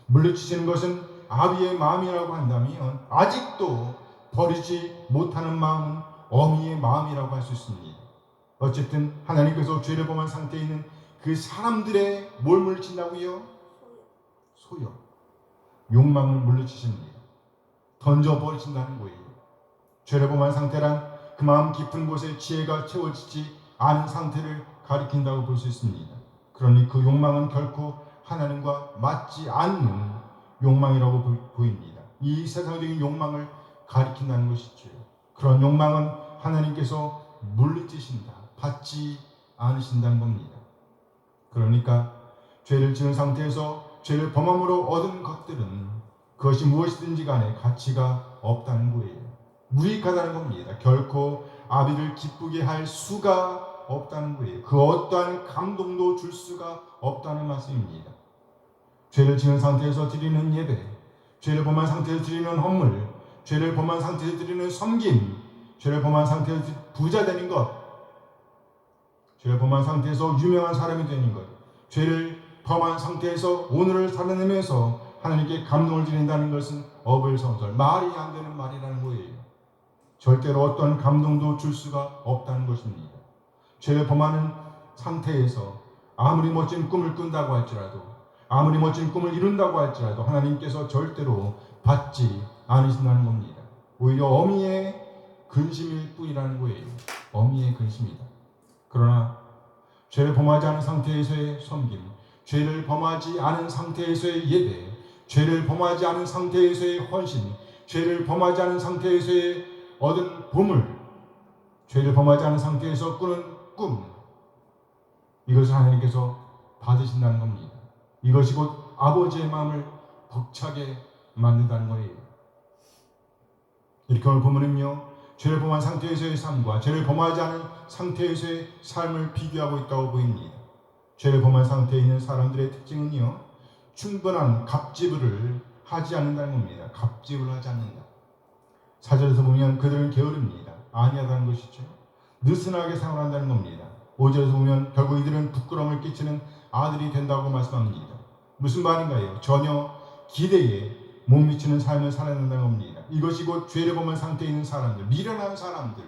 물리치시는 것은 아비의 마음이라고 한다면 아직도 버리지 못하는 마음은 어미의 마음이라고 할 수 있습니다. 어쨌든 하나님께서 죄를 범한 상태에 있는 그 사람들의 뭘 물리친다고요? 소욕, 욕망을 물리치십니다. 던져버리신다는 거예요. 죄를 범한 상태란 그 마음 깊은 곳에 지혜가 채워지지 않은 상태를 가리킨다고 볼 수 있습니다. 그러니 그 욕망은 결코 하나님과 맞지 않는 욕망이라고 보입니다. 이 세상적인 욕망을 가리킨다는 것이죠. 그런 욕망은 하나님께서 물리치신다, 받지 않으신다는 겁니다. 그러니까 죄를 지은 상태에서 죄를 범함으로 얻은 것들은 그것이 무엇이든지 간에 가치가 없다는 거예요. 무익하다는 겁니다. 결코 아비를 기쁘게 할 수가 없다는 거예요. 그 어떠한 감동도 줄 수가 없다는 말씀입니다. 죄를 지은 상태에서 드리는 예배, 죄를 범한 상태에서 드리는 헌물, 죄를 범한 상태에서 드리는 섬김, 죄를 범한 상태에서 부자 되는 것, 죄를 범한 상태에서 유명한 사람이 되는 것, 죄를 범한 상태에서 오늘을 살아내면서 하나님께 감동을 드린다는 것은 어불성설, 말이 안 되는 말이라는 거예요. 절대로 어떤 감동도 줄 수가 없다는 것입니다. 죄를 범하는 상태에서 아무리 멋진 꿈을 꾼다고 할지라도, 아무리 멋진 꿈을 이룬다고 할지라도 하나님께서 절대로 받지 않으신다는 겁니다. 오히려 어미의 근심일 뿐이라는 거예요. 어미의 근심이다. 그러나 죄를 범하지 않은 상태에서의 섬김, 죄를 범하지 않은 상태에서의 예배, 죄를 범하지 않은 상태에서의 헌신, 죄를 범하지 않은 상태에서의 얻은 보물, 죄를 범하지 않은 상태에서 꾸는 꿈, 이것을 하나님께서 받으신다는 겁니다. 이것이 곧 아버지의 마음을 벅차게 만든다는 거예요. 이렇게 오늘 본문은요, 죄를 범한 상태에서의 삶과 죄를 범하지 않은 상태에서의 삶을 비교하고 있다고 보입니다. 죄를 범한 상태에 있는 사람들의 특징은요, 충분한 갑질을 하지 않는다는 겁니다. 갑질을 하지 않는다. 4절에서 보면 그들은 게으릅니다. 아니하다는 것이죠. 느슨하게 생활한다는 겁니다. 5절에서 보면 결국 이들은 부끄러움을 끼치는 아들이 된다고 말씀합니다. 무슨 말인가요? 전혀 기대에 못 미치는 삶을 살아낸다는 겁니다. 이것이 곧 죄를 범한 상태에 있는 사람들, 미련한 사람들,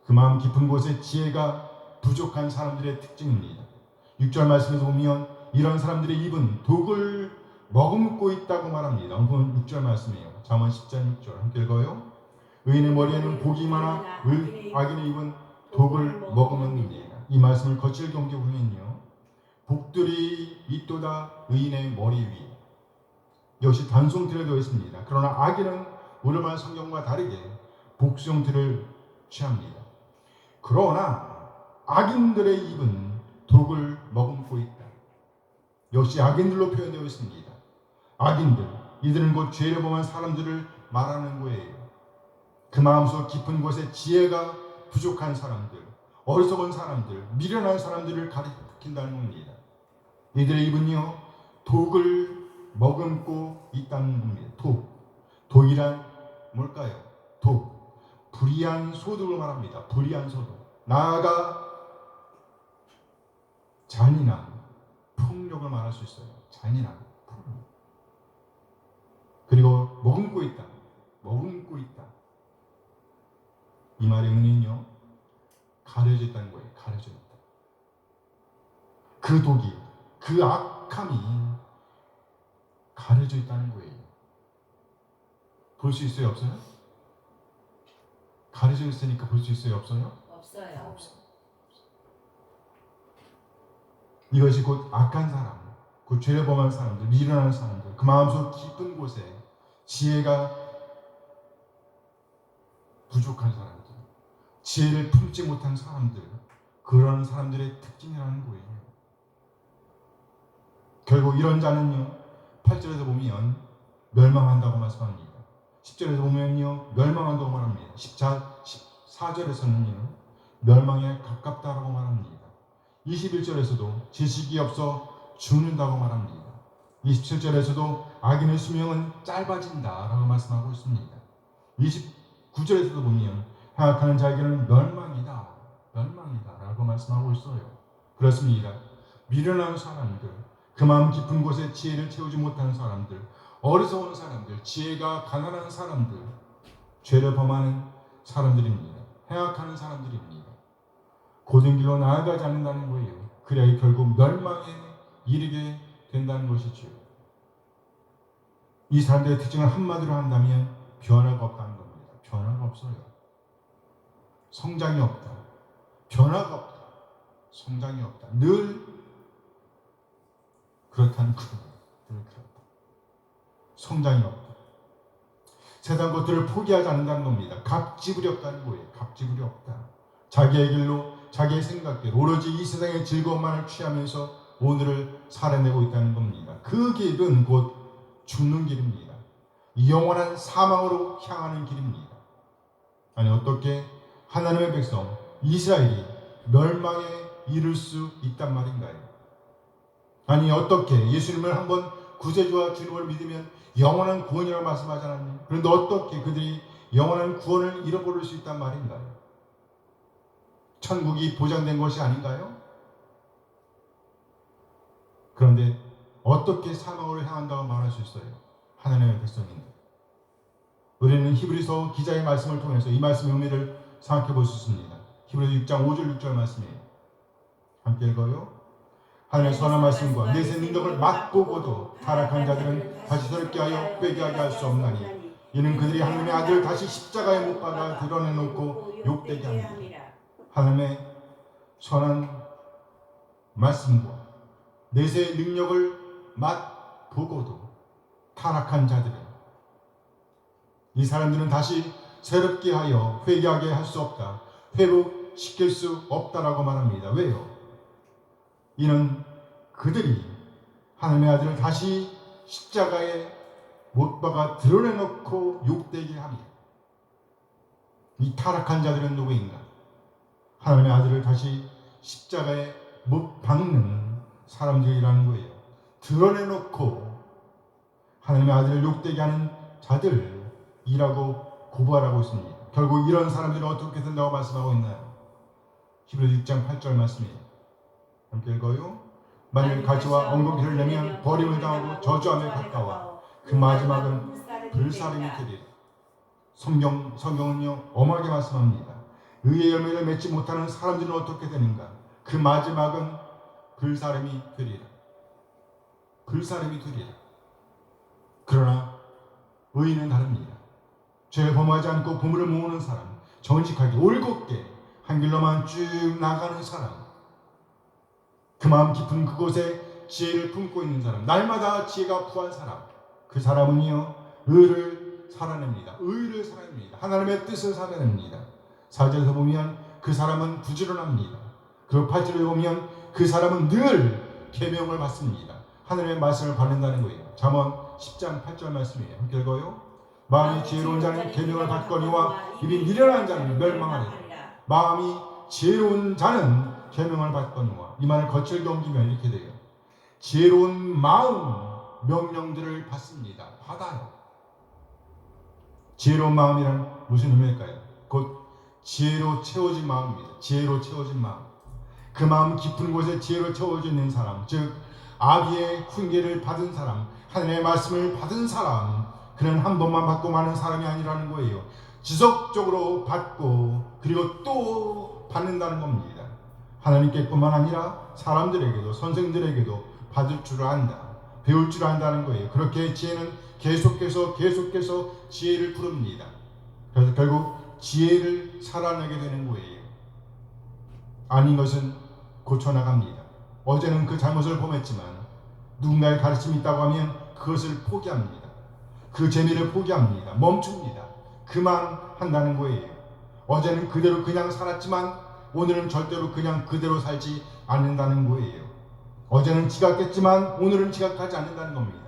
그 마음 깊은 곳에 지혜가 부족한 사람들의 특징입니다. 6절 말씀에서 보면 이런 사람들의 입은 독을 머금고 있다고 말합니다. 오늘 6절 말씀이에요. 잠언 10장 6절 함께 읽어요. 의인의 머리에는 복이 많아 악인의 입은 독을 머금는입니다. 이 말씀을 거칠게 옮겨보면요, 복들이 있도다 의인의 머리 위, 역시 단송틀에 되어 있습니다. 그러나 악인은 오르만 성경과 다르게 복수형틀을 취합니다. 그러나 악인들의 입은 독을 머금고 있다. 역시 악인들로 표현되어 있습니다. 악인들, 이들은 곧 죄를 범한 사람들을 말하는 거예요. 그 마음속 깊은 곳에 지혜가 부족한 사람들, 어리석은 사람들, 미련한 사람들을 가리킨다는 겁니다. 이들의 입은요, 독을 머금고 있다는 겁니다. 독이란 뭘까요? 불의한 소득을 말합니다. 불의한 소득. 나아가 잔인함, 폭력을 말할 수 있어요. 잔인함, 폭력. 그리고 머금고 있다. 이 말의 의미는요, 가려져 있다는 거예요. 가려져 있다. 그 독이, 그 악함이 가려져 있다는 거예요. 볼 수 있어요? 없어요? 가려져 있으니까 볼 수 있어요? 없어요? 없어요. 이것이 곧 악한 사람, 그 죄를 범한 사람들, 미련한 사람들, 그 마음속 깊은 곳에 지혜가 부족한 사람들, 지혜를 품지 못한 사람들, 그런 사람들의 특징이라는 거예요. 결국 이런 자는요, 8절에서 보면 멸망한다고 말씀합니다. 10절에서 보면요, 멸망한다고 말합니다. 14절에서는요, 멸망에 가깝다라고 말합니다. 21절에서도 지식이 없어 죽는다고 말합니다. 27절에서도 악인의 수명은 짧아진다라고 말씀하고 있습니다. 29절에서도 보면 행악하는 자에게는 멸망이다 라고 말씀하고 있어요. 그렇습니다. 미련한 사람들, 그 마음 깊은 곳에 지혜를 채우지 못하는 사람들, 어리석은 사람들, 지혜가 가난한 사람들, 죄를 범하는 사람들입니다. 행악하는 사람들입니다. 고든 길로 나아가지 않는다는 거예요. 그래야 결국 멸망에 이르게 된다는 것이죠. 이 사람들의 특징을 한마디로 한다면 변화가 없다는 겁니다. 변화가 없어요. 성장이 없다. 변화가 없다. 성장이 없다. 늘 그렇다는 거예요. 늘 그렇다. 성장이 없다. 세상 것들을 포기하지 않는다는 겁니다. 갑질이 없다는 거예요. 갑질이 없다. 자기의 길로, 자기의 생각대로 오로지 이 세상의 즐거움만을 취하면서 오늘을 살아내고 있다는 겁니다. 그 길은 곧 죽는 길입니다. 영원한 사망으로 향하는 길입니다. 아니 어떻게 하나님의 백성 이스라엘이 멸망에 이를 수 있단 말인가요? 아니 어떻게 예수님을 한번 구세주와 주님을 믿으면 영원한 구원이라고 말씀하지 않았나요? 그런데 어떻게 그들이 영원한 구원을 잃어버릴 수 있단 말인가요? 천국이 보장된 것이 아닌가요? 그런데 어떻게 사망으로 향한다고 말할 수 있어요? 하나님의 백성인데. 우리는 히브리서 기자의 말씀을 통해서 이 말씀의 의미를 생각해 볼 수 있습니다. 히브리서 6장 5절 6절 말씀이에요. 함께 읽어요. 하나님의 선한 말씀과 내세 능력을 맛보고도 타락한 자들은 다시 새롭게 하여 회개하게 할 수 없나니 이는 그들이 하나님의 아들을 다시 십자가에 못 박아 드러내놓고 욕되게 합니다. 하나님의 선한 말씀과 내세의 능력을 맛보고도 타락한 자들은 이 사람들은 다시 새롭게 하여 회개하게 할 수 없다. 회복시킬 수 없다라고 말합니다. 왜요? 이는 그들이 하나님의 아들을 다시 십자가에 못 박아 드러내놓고 욕되게 합니다. 이 타락한 자들은 누구인가? 하나님의 아들을 다시 십자가에 못 박는 사람들이라는 거예요. 드러내놓고 하나님의 아들을 욕되게 하는 자들이라고 고발하고 있습니다. 결국 이런 사람들은 어떻게 된다고 말씀하고 있나요? 히브리서 6장 8절 말씀이에요. 함께 읽어요. 만일 가지와 엉겅퀴를 내면 버림을 당하고 저주함에 가까워 그 마지막은 불사름이 되리라. 성경은요 엄하게 말씀합니다. 의의 열매를 맺지 못하는 사람들은 어떻게 되는가? 그 마지막은 불사름이 되리라. 불사름이 되리라. 그러나 의인은 다릅니다. 죄를 범하지 않고 보물을 모으는 사람, 정직하게 올곧게 한 길로만 쭉 나가는 사람, 그 마음 깊은 그곳에 지혜를 품고 있는 사람, 날마다 지혜가 부한 사람, 그 사람은요 의를 살아냅니다. 의를 살아냅니다. 하나님의 뜻을 살아냅니다. 4절에서 보면 그 사람은 부지런합니다. 그리고 8절에 보면 그 사람은 늘 계명을 받습니다. 하나님의 말씀을 받는다는 거예요. 잠언 10장 8절 말씀이에요. 함께 읽어요. 마음이 지혜로운 자는 계명을 받거니와 입이 미련한 자는 멸망하리라. 마음이 지혜로운 자는 계명을 받거니와, 이 말을 거칠게 옮기면 이렇게 돼요. 지혜로운 마음 명령들을 받습니다. 받아요. 지혜로운 마음이란 무슨 의미일까요? 곧 지혜로 채워진 마음입니다. 지혜로 채워진 마음. 그 마음 깊은 곳에 지혜로 채워져 있는 사람, 즉 아비의 훈계를 받은 사람, 하나님의 말씀을 받은 사람, 그는 한 번만 받고 마는 사람이 아니라는 거예요. 지속적으로 받고 그리고 또 받는다는 겁니다. 하나님께뿐만 아니라 사람들에게도, 선생들에게도 받을 줄 안다, 배울 줄 안다는 거예요. 그렇게 지혜는 계속해서 지혜를 부릅니다. 그래서 결국 지혜를 살아내게 되는 거예요. 아닌 것은 고쳐나갑니다. 어제는 그 잘못을 범했지만 누군가의 가르침이 있다고 하면 그것을 포기합니다. 그 재미를 포기합니다. 멈춥니다. 그만한다는 거예요. 어제는 그대로 그냥 살았지만 오늘은 절대로 그냥 그대로 살지 않는다는 거예요. 어제는 지각했지만 오늘은 지각하지 않는다는 겁니다.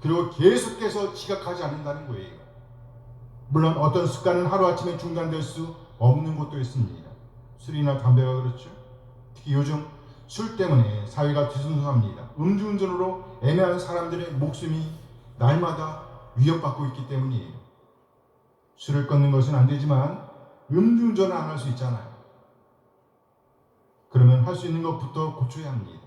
그리고 계속해서 지각하지 않는다는 거예요. 물론 어떤 습관은 하루아침에 중단될 수 없는 것도 있습니다. 술이나 담배가 그렇죠. 특히 요즘 술 때문에 사회가 뒤숭숭합니다. 음주운전으로 애매한 사람들의 목숨이 날마다 위협받고 있기 때문이에요. 술을 끊는 것은 안 되지만 음주운전은 안 할 수 있잖아요. 그러면 할 수 있는 것부터 고쳐야 합니다.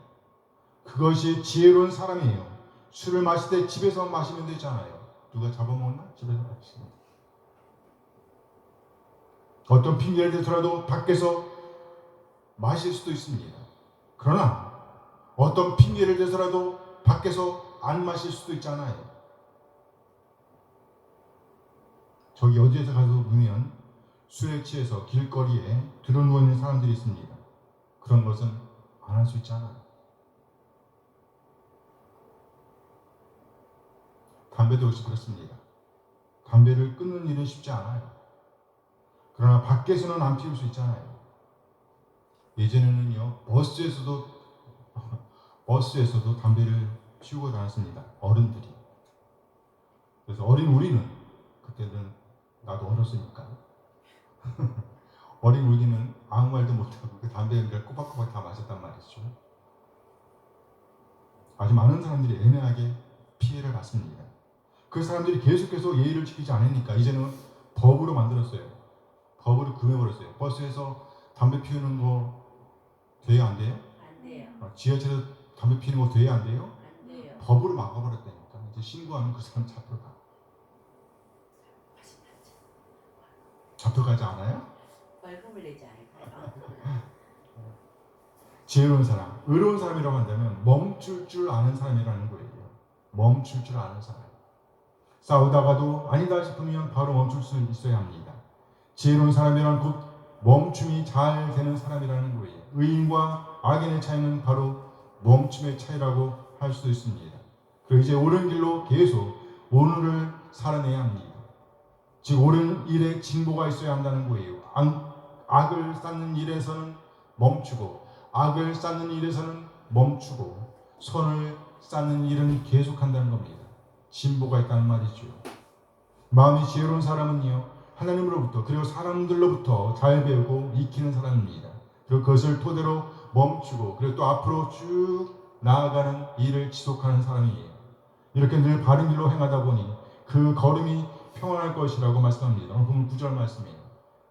그것이 지혜로운 사람이에요. 술을 마실 때 집에서 마시면 되잖아요. 누가 잡아먹나? 집에서 마시면. 어떤 핑계를 대더라도 밖에서 마실 수도 있습니다. 그러나 어떤 핑계를 대서라도 밖에서 안 마실 수도 있잖아요. 저기 어디에서 가서 보면 술에 취해서 길거리에 드러누워 있는 사람들이 있습니다. 그런 것은 안 할 수 있잖아요. 담배도 역시 그렇습니다. 담배를 끊는 일은 쉽지 않아요. 그러나 밖에서는 안 피울 수 있잖아요. 예전에는요, 버스에서도 담배를 피우고 다녔습니다. 어른들이. 그래서 어린 우리는, 그때는 나도 어렸으니까 어린 우리는 아무 말도 못하고 그 담배 연기를 꼬박꼬박 다 마셨단 말이죠. 아주 많은 사람들이 애매하게 피해를 봤습니다. 그 사람들이 계속해서 예의를 지키지 않으니까 이제는 법으로 만들었어요. 법으로 금해버렸어요. 버스에서 담배 피우는 거 돼요, 안 돼요? 안 돼요. 지하철에서 담배 피우는 거 돼요, 안 돼요? 안 돼요. 법으로 막아버렸다니까. 이제 신고하면 그 사람 잡혀가. 잡혀가지 않아요? 벌금을 내지 않을까요? 지혜로운 사람, 의로운 사람이라고 한다면 멈출 줄 아는 사람이라는 거예요. 멈출 줄 아는 사람. 싸우다가도 아니다 싶으면 바로 멈출 수 있어야 합니다. 지혜로운 사람이란 곧 멈춤이 잘 되는 사람이라는 거예요. 의인과 악인의 차이는 바로 멈춤의 차이라고 할 수도 있습니다. 그리고 이제 옳은 길로 계속 오늘을 살아내야 합니다. 즉 옳은 일에 진보가 있어야 한다는 거예요. 악을 쌓는 일에서는 멈추고 악을 쌓는 일에서는 멈추고 선을 쌓는 일은 계속한다는 겁니다. 진보가 있다는 말이죠. 마음이 지혜로운 사람은요, 하나님으로부터 그리고 사람들로부터 잘 배우고 익히는 사람입니다. 그리고 그것을 토대로 멈추고 그리고 또 앞으로 쭉 나아가는 일을 지속하는 사람이에요. 이렇게 늘 바른 길로 행하다 보니 그 걸음이 평안할 것이라고 말씀합니다. 오늘 보면 9절 말씀이에요.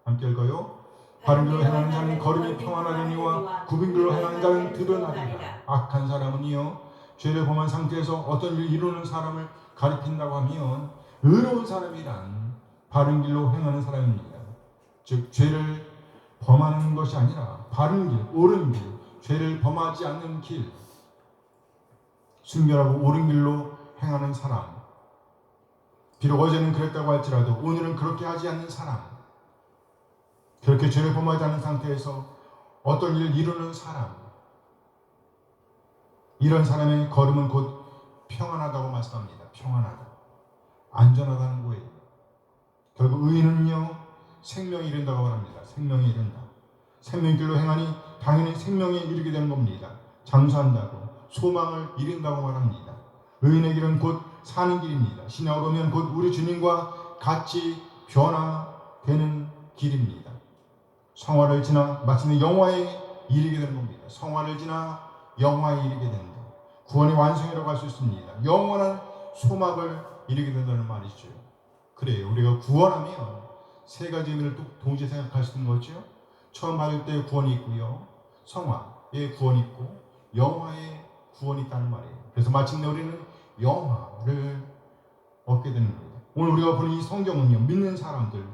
함께 읽어요. 바른 길로 행하는 자는 걸음이 평안하리니와 굽은 길로 행하는 자는 드러나리라. 악한 사람은요, 죄를 범한 상태에서 어떤 일을 이루는 사람을 가리킨다고 하면 의로운 사람이란 바른 길로 행하는 사람입니다. 즉 죄를 범하는 것이 아니라 바른 길, 옳은 길, 죄를 범하지 않는 길, 순결하고 옳은 길로 행하는 사람. 비록 어제는 그랬다고 할지라도 오늘은 그렇게 하지 않는 사람, 그렇게 죄를 범하지 않는 상태에서 어떤 일을 이루는 사람, 이런 사람의 걸음은 곧 평안하다고 말씀합니다. 평안하다, 안전하다는 거예요. 결국 의인은요, 생명이 이른다고 말합니다. 생명이 이른다. 생명길로 행하니 당연히 생명에 이르게 되는 겁니다. 장수한다고, 소망을 이룬다고 말합니다. 의인의 길은 곧 사는 길입니다. 신약으로 보면 곧 우리 주님과 같이 변화되는 길입니다. 성화를 지나 마침내 영화에 이르게 되는 겁니다. 성화를 지나 영화에 이르게 된다. 구원의 완성이라고 할 수 있습니다. 영원한 소망을 이르게 된다는 말이죠. 그래요. 우리가 구원하면 세 가지 의미를 동시에 생각할 수 있는 거죠. 처음 받을 때 구원이 있고요, 성화의 구원이 있고 영화의 구원이 있다는 말이에요. 그래서 마침내 우리는 영화를 얻게 되는 겁니다. 오늘 우리가 보는 이 성경은요, 믿는 사람들,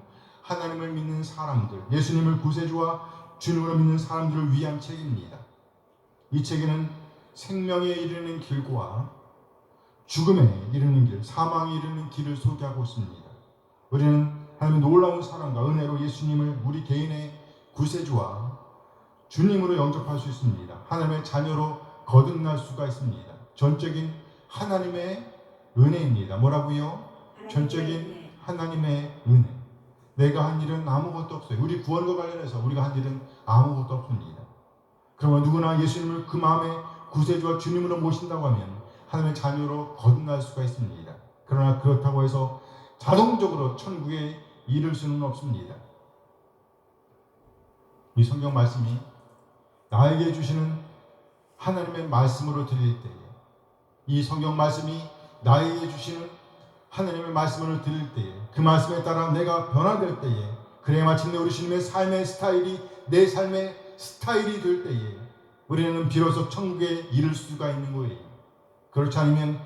하나님을 믿는 사람들, 예수님을 구세주와 주님으로 믿는 사람들을 위한 책입니다. 이 책에는 생명에 이르는 길과 죽음에 이르는 길, 사망에 이르는 길을 소개하고 있습니다. 우리는 하나님의 놀라운 사랑과 은혜로 예수님을 우리 개인의 구세주와 주님으로 영접할 수 있습니다. 하나님의 자녀로 거듭날 수가 있습니다. 전적인 하나님의 은혜입니다. 뭐라고요? 전적인 하나님의 은혜. 내가 한 일은 아무것도 없어요. 우리 구원과 관련해서 우리가 한 일은 아무것도 없습니다. 그러면 누구나 예수님을 그 마음의 구세주와 주님으로 모신다고 하면 하나님의 자녀로 거듭날 수가 있습니다. 그러나 그렇다고 해서 자동적으로 천국에 이를 수는 없습니다. 이 성경 말씀이 나에게 주시는 하나님의 말씀으로 들릴 때에, 이 성경 말씀이 나에게 주시는 하나님의 말씀을 들을 때에, 그 말씀에 따라 내가 변화될 때에, 그래야 마침내 우리 주님의 삶의 스타일이 내 삶의 스타일이 될 때에 우리는 비로소 천국에 이를 수가 있는 거예요. 그렇지 않으면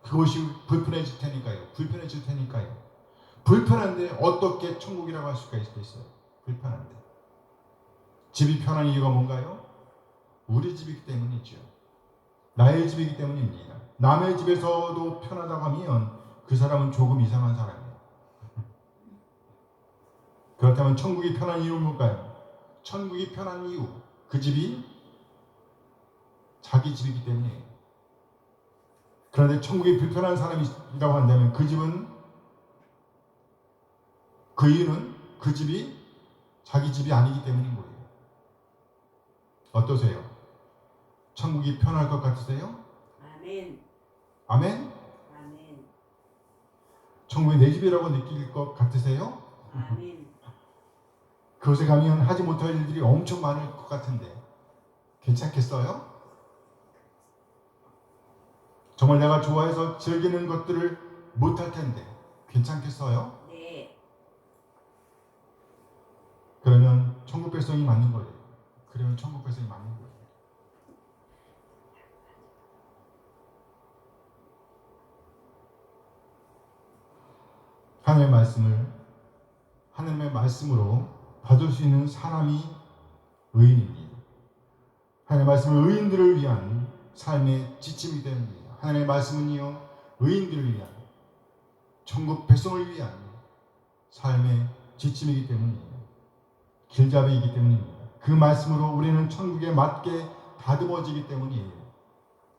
그것이 불편해질 테니까요. 불편한데 어떻게 천국이라고 할 수가 있겠어요? 불편한데. 집이 편한 이유가 뭔가요? 우리 집이기 때문이죠. 나의 집이기 때문입니다. 남의 집에서도 편하다고 하면 그 사람은 조금 이상한 사람이에요. 그렇다면 천국이 편한 이유는 뭘까요? 천국이 편한 이유, 그 집이 자기 집이기 때문이에요. 그런데 천국이 불편한 사람이라고 한다면 그 이유는 그 집이 자기 집이 아니기 때문인 거예요. 어떠세요? 천국이 편할 것 같으세요? 아멘. 아멘? 아멘. 천국이 내 집이라고 느낄 것 같으세요? 아멘. 그곳에 가면 하지 못할 일들이 엄청 많을 것 같은데 괜찮겠어요? 정말 내가 좋아해서 즐기는 것들을 못할 텐데 괜찮겠어요? 네. 그러면 천국 백성이 맞는 거예요. 그러면 천국 백성이 맞는 거예요. 하나님의 말씀으로 받을 수 있는 사람이 의인입니다. 하나님의 말씀은 의인들을 위한 삶의 지침이 됩니다. 하나님의 말씀은요, 의인들을 위한, 천국 백성을 위한 삶의 지침이기 때문이에요. 길잡이이기 때문입니다. 그 말씀으로 우리는 천국에 맞게 다듬어지기 때문이에요.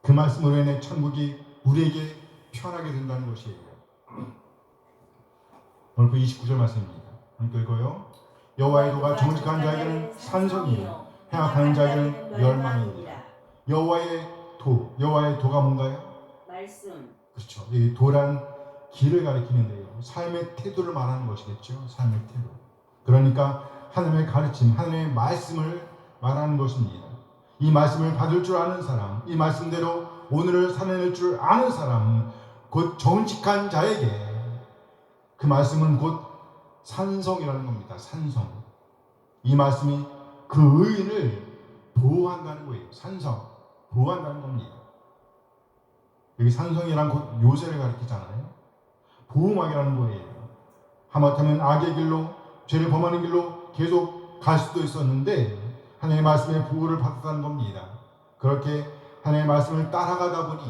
그 말씀으로 인해 천국이 우리에게 편하게 된다는 것이에요. 오늘 그 29절 말씀입니다. 함께 읽어요. 여호와의 도가 정직한 자에게는 산성이요 행악하는 자에게는 멸망입니다. 여호와의 도가 뭔가요? 말씀. 그렇죠. 이 도란 길을 가리키는데요. 삶의 태도를 말하는 것이겠죠. 삶의 태도. 그러니까 하나님의 가르침, 하나님의 말씀을 말하는 것입니다. 이 말씀을 받을 줄 아는 사람, 이 말씀대로 오늘을 살아낼 줄 아는 사람, 곧 정직한 자에게 그 말씀은 곧 산성이라는 겁니다. 산성. 이 말씀이 그 의인을 보호한다는 거예요. 산성. 보호한다는 겁니다. 여기 산성이란 곧 요새를 가리키잖아요. 보호막이라는 거예요. 하마터면 악의 길로, 죄를 범하는 길로 계속 갈 수도 있었는데 하나님의 말씀의 보호를 받았다는 겁니다. 그렇게 하나님의 말씀을 따라가다 보니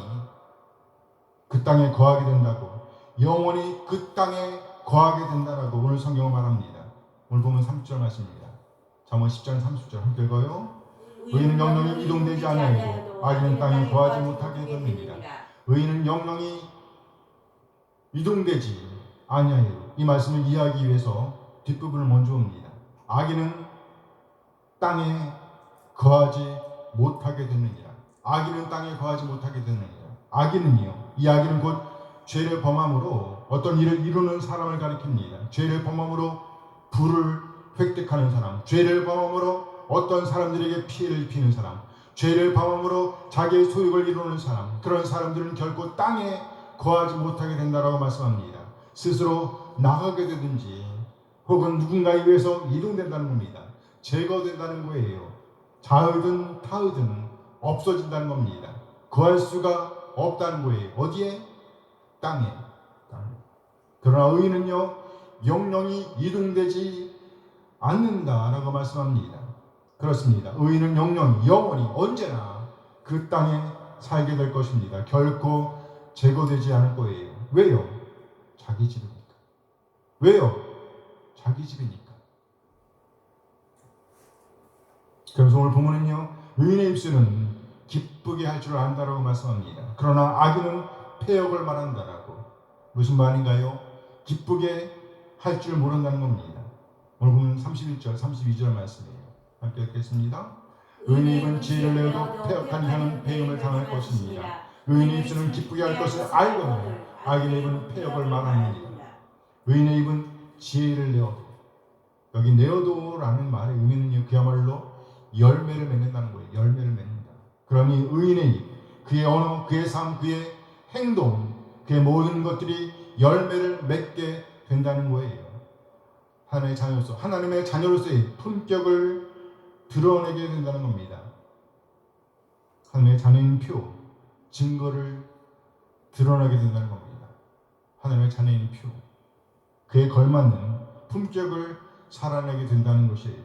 그 땅에 거하게 된다고, 영원히 그 땅에 거하게 된다라고 오늘 성경은 말합니다. 오늘 보면 30절 말씀입니다. 잠언 10장 30절 함께 읽어요. 의인은 영영이 이동되지 아니하고 악인은 땅에 거하지 못하게 됩니다. 의인은 영영이 이동되지 아니하여, 이 말씀을 이해하기 위해서 뒷부분을 먼저 옵니다. 악인은 땅에 거하지 못하게 되느니라. 악인은 땅에 거하지 못하게 되느니라. 악인은요, 이 악인은 곧 죄를 범함으로 어떤 일을 이루는 사람을 가리킵니다. 죄를 범함으로 부를 획득하는 사람, 죄를 범함으로 어떤 사람들에게 피해를 입히는 사람, 죄를 범함으로 자기의 소욕을 이루는 사람, 그런 사람들은 결코 땅에 거하지 못하게 된다라고 말씀합니다. 스스로 나가게 되든지 혹은 누군가에 의해서 이동된다는 겁니다. 제거된다는 거예요. 자의든 타의든 없어진다는 겁니다. 거할 수가 없다는 거예요. 어디에? 땅에. 그러나 의인은요, 영영이 이동되지 않는다라고 말씀합니다. 그렇습니다. 의인은 영원히 언제나 그 땅에 살게 될 것입니다. 결코 제거되지 않을 거예요. 왜요? 자기 집이니까. 왜요? 자기 집이니까. 그래서 오늘 본문은요, 의인의 입술은 기쁘게 할 줄 안다라고 말씀합니다. 그러나 악인은 폐역을 말한다라고. 무슨 말인가요? 기쁘게 할 줄 모른다는 겁니다. 오늘 보면 31절, 32절 말씀이에요. 함께 읽겠습니다. 의인의 입은 지혜를 내어도 폐역한 이는 배임을 당할 것입니다. 의인의 입술은 기쁘게 할 것을 알거늘 악인의 입은 폐역을 말하느니라. 의인의 입은 지혜를 내어도, 여기 내어도라는 말의 의미는요, 그야말로 열매를 맺는다는 거예요. 열매를 맺는다. 그러니 의인의 입, 그의 언어, 그의 삶, 그의 행동, 그의 모든 것들이 열매를 맺게 된다는 거예요. 하나님의 자녀로서의 품격을 드러내게 된다는 겁니다. 하나님의 자녀인 표, 증거를 드러나게 된다는 겁니다. 하나님의 자녀인 표, 그에 걸맞는 품격을 살아내게 된다는 것이에요.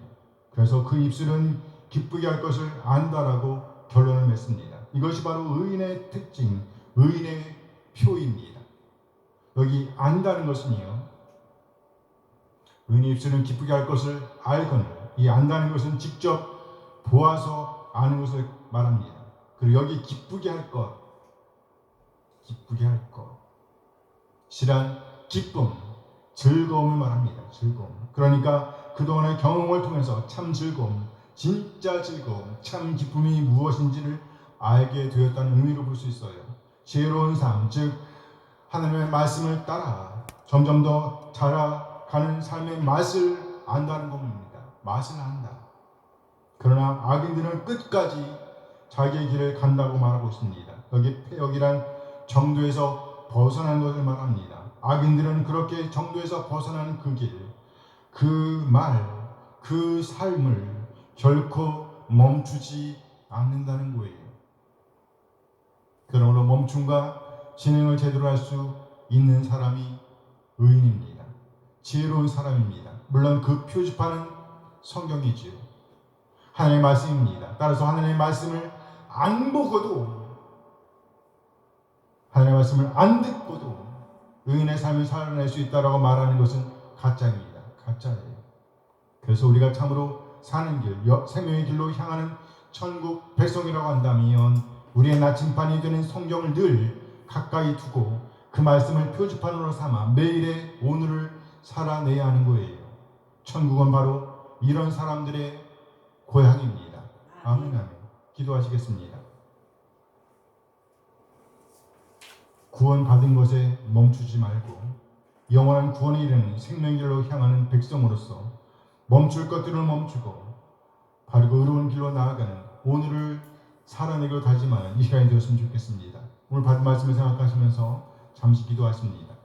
그래서 그 입술은 기쁘게 할 것을 안다라고 결론을 맺습니다. 이것이 바로 의인의 특징, 의인의 표입니다. 여기 안다는 것은요, 의인의 입술은 기쁘게 할 것을 알거늘, 이 안다는 것은 직접 보아서 아는 것을 말합니다. 그리고 여기 기쁘게 할 것, 기쁘게 할 것, 실한 기쁨, 즐거움을 말합니다. 즐거움. 그러니까 그동안의 경험을 통해서 참 즐거움, 진짜 즐거움, 참 기쁨이 무엇인지를 알게 되었다는 의미로 볼 수 있어요. 지혜로운 삶, 즉 하나님의 말씀을 따라 점점 더 자라가는 삶의 맛을 안다는 겁니다. 맛을 안다. 그러나 악인들은 끝까지 자기의 길을 간다고 말하고 있습니다. 여기 폐역이란 정도에서 벗어난 것을 말합니다. 악인들은 그렇게 정도에서 벗어나는 그 길, 그 말, 그 삶을 결코 멈추지 않는다는 거예요. 그러므로 멈춤과 진행을 제대로 할 수 있는 사람이 의인입니다. 지혜로운 사람입니다. 물론 그 표지판은 성경이지요. 하나님의 말씀입니다. 따라서 하나님의 말씀을 안 보고도, 하나님의 말씀을 안 듣고도 의인의 삶을 살아낼 수 있다라고 말하는 것은 가짜입니다. 가짜예요. 그래서 우리가 참으로 사는 길, 생명의 길로 향하는 천국 백성이라고 한다면 우리의 나침반이 되는 성경을 늘 가까이 두고 그 말씀을 표지판으로 삼아 매일의 오늘을 살아내야 하는 거예요. 천국은 바로 이런 사람들의 고향입니다. 아멘, 아멘. 기도하시겠습니다. 구원받은 것에 멈추지 말고 영원한 구원에 이르는 생명길로 향하는 백성으로서 멈출 것들을 멈추고 바르고 의로운 길로 나아가는 오늘을 살아내기로 다짐하는 이 시간이 되었으면 좋겠습니다. 오늘 받은 말씀을 생각하시면서 잠시 기도하십니다.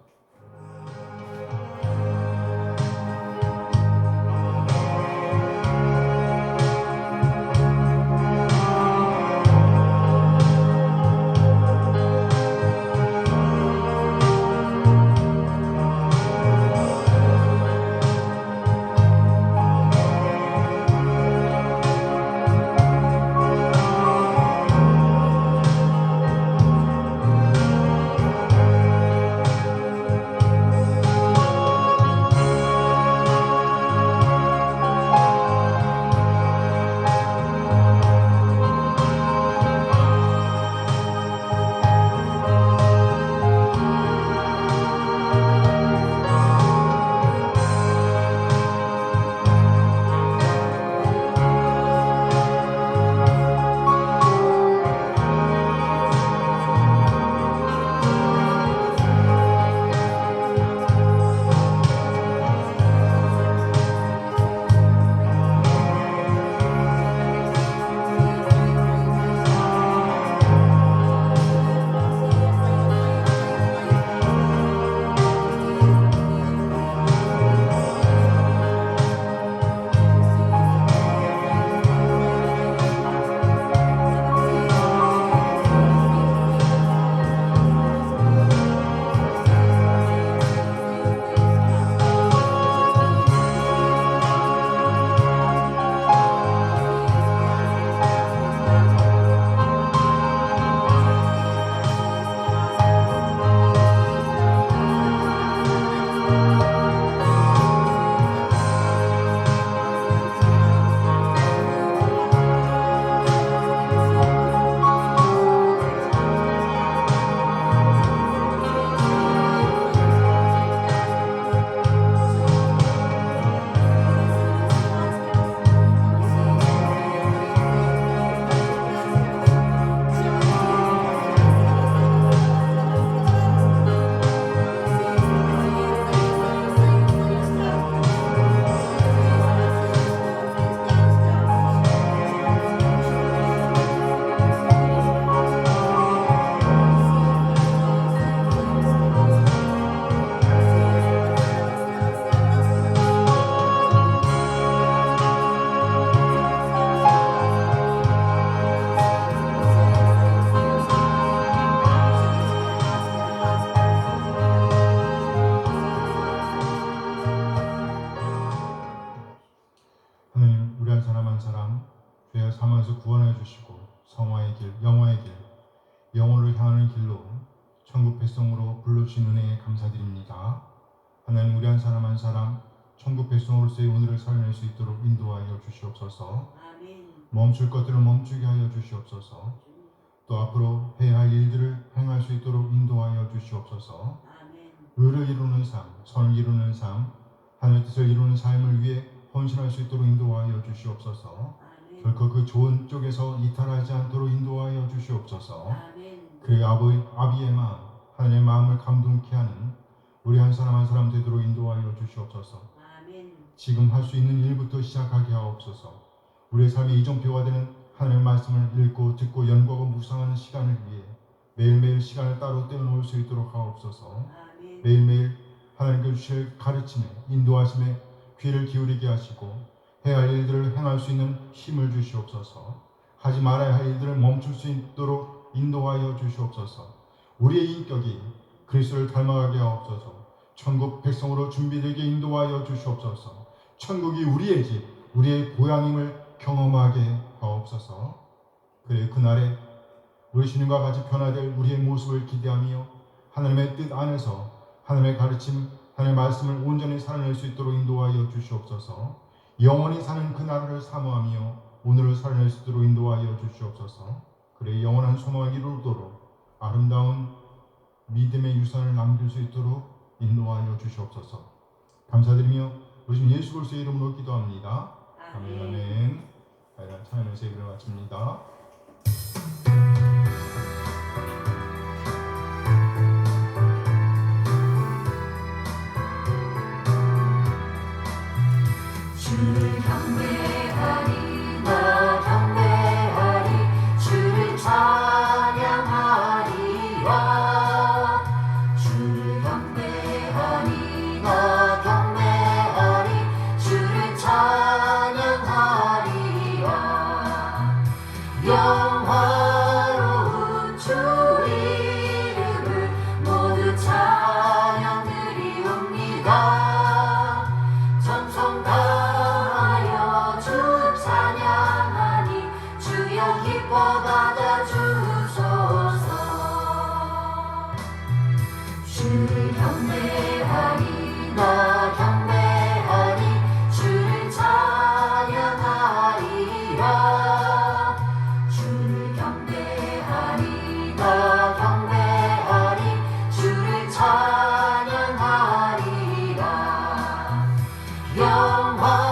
천국을 향하는 길로 천국 백성으로 불러주신 은혜에 감사드립니다. 하나님, 우리 한 사람 한 사람 천국 백성으로서의 오늘을 살아낼 수 있도록 인도하여 주시옵소서. 아멘. 멈출 것들을 멈추게 하여 주시옵소서. 또 앞으로 해야 할 일들을 행할 수 있도록 인도하여 주시옵소서. 아멘. 의를 이루는 삶, 선을 이루는 삶, 하나님의 뜻을 이루는 삶을 위해 헌신할 수 있도록 인도하여 주시옵소서. 아멘. 결코 그 좋은 쪽에서 이탈하지 않도록 인도하여 주시옵소서. 아멘. 그의 아비의 마음, 하나님의 마음을 감동케 하는 우리 한 사람 한 사람 되도록 인도하여 주시옵소서. 아멘. 지금 할 수 있는 일부터 시작하게 하옵소서. 우리의 삶의 이정표가 되는 하나님의 말씀을 읽고 듣고 연구하고 묵상하는 시간을 위해 매일매일 시간을 따로 떼어놓을 수 있도록 하옵소서. 아멘. 매일매일 하나님께 주실 가르침에 인도하심에 귀를 기울이게 하시고 해야 할 일들을 행할 수 있는 힘을 주시옵소서. 하지 말아야 할 일들을 멈출 수 있도록 인도하여 주시옵소서. 우리의 인격이 그리스도를 닮아가게 하옵소서. 천국 백성으로 준비되게 인도하여 주시옵소서. 천국이 우리의 집, 우리의 고향임을 경험하게 하옵소서. 그래 그날에 우리 주님과 같이 변화될 우리의 모습을 기대하며 하나님의 뜻 안에서 하나님의 가르침, 하나님의 말씀을 온전히 살아낼 수 있도록 인도하여 주시옵소서. 영원히 사는 그 나라를 사모하며 오늘을 살아낼 수 있도록 인도하여 주시옵소서. 그래 영원한 소망을 이루도록 아름다운 믿음의 유산을 남길 수 있도록 인도하여 주시옵소서. 감사드리며 우리 주 예수 그리스도의 이름으로 기도합니다. 아멘. 아멘. 하여간 찬양에서 예배를 마칩니다. 주를 경배하리 나 경배하리 주를 찬양하리라 주를 경배하리 나 경배하리 주를 찬양하리라 영화로운 주 이름을 모두 찬양드리옵니다 전성 다하여 주 찬양하니 주여 기뻐 받아주소서 주를 경배하리 나 경배하리 주를 찬양하리라 주를 경배하리 나 경배하리 주를 찬양하리라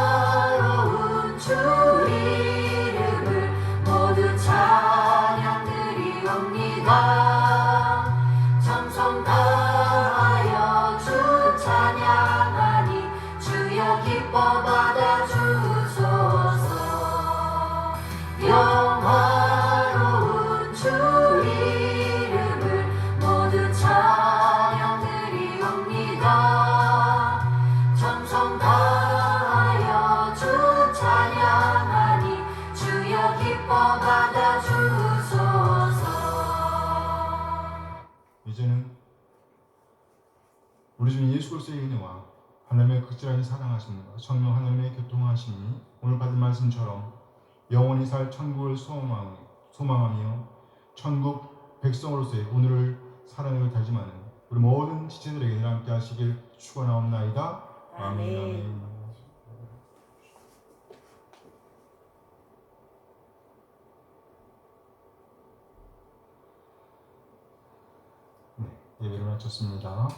영화로운 주 이름을 모두 찬양드리옵니다 정성 다하여 주 찬양하니 주여 기뻐 받아주소서 영화로운 주 이름을 모두 찬양드리옵니다 정성 다하여 주 찬양하니 주여 기뻐 받아주소서 이제는 우리 주님 예수 그리스도의 은혜와 하나님의 극진하게 사랑하심과 성령 하나님의 교통하심이 오늘 받은 말씀처럼 영원히 살 천국을 소망하며 천국 백성으로서의 오늘을 살아내고 달지만은 우리 모든 지체들에게 늘 함께 하시길 축원하옵나이다. 아멘. 아멘. 네, 예배를 마쳤습니다.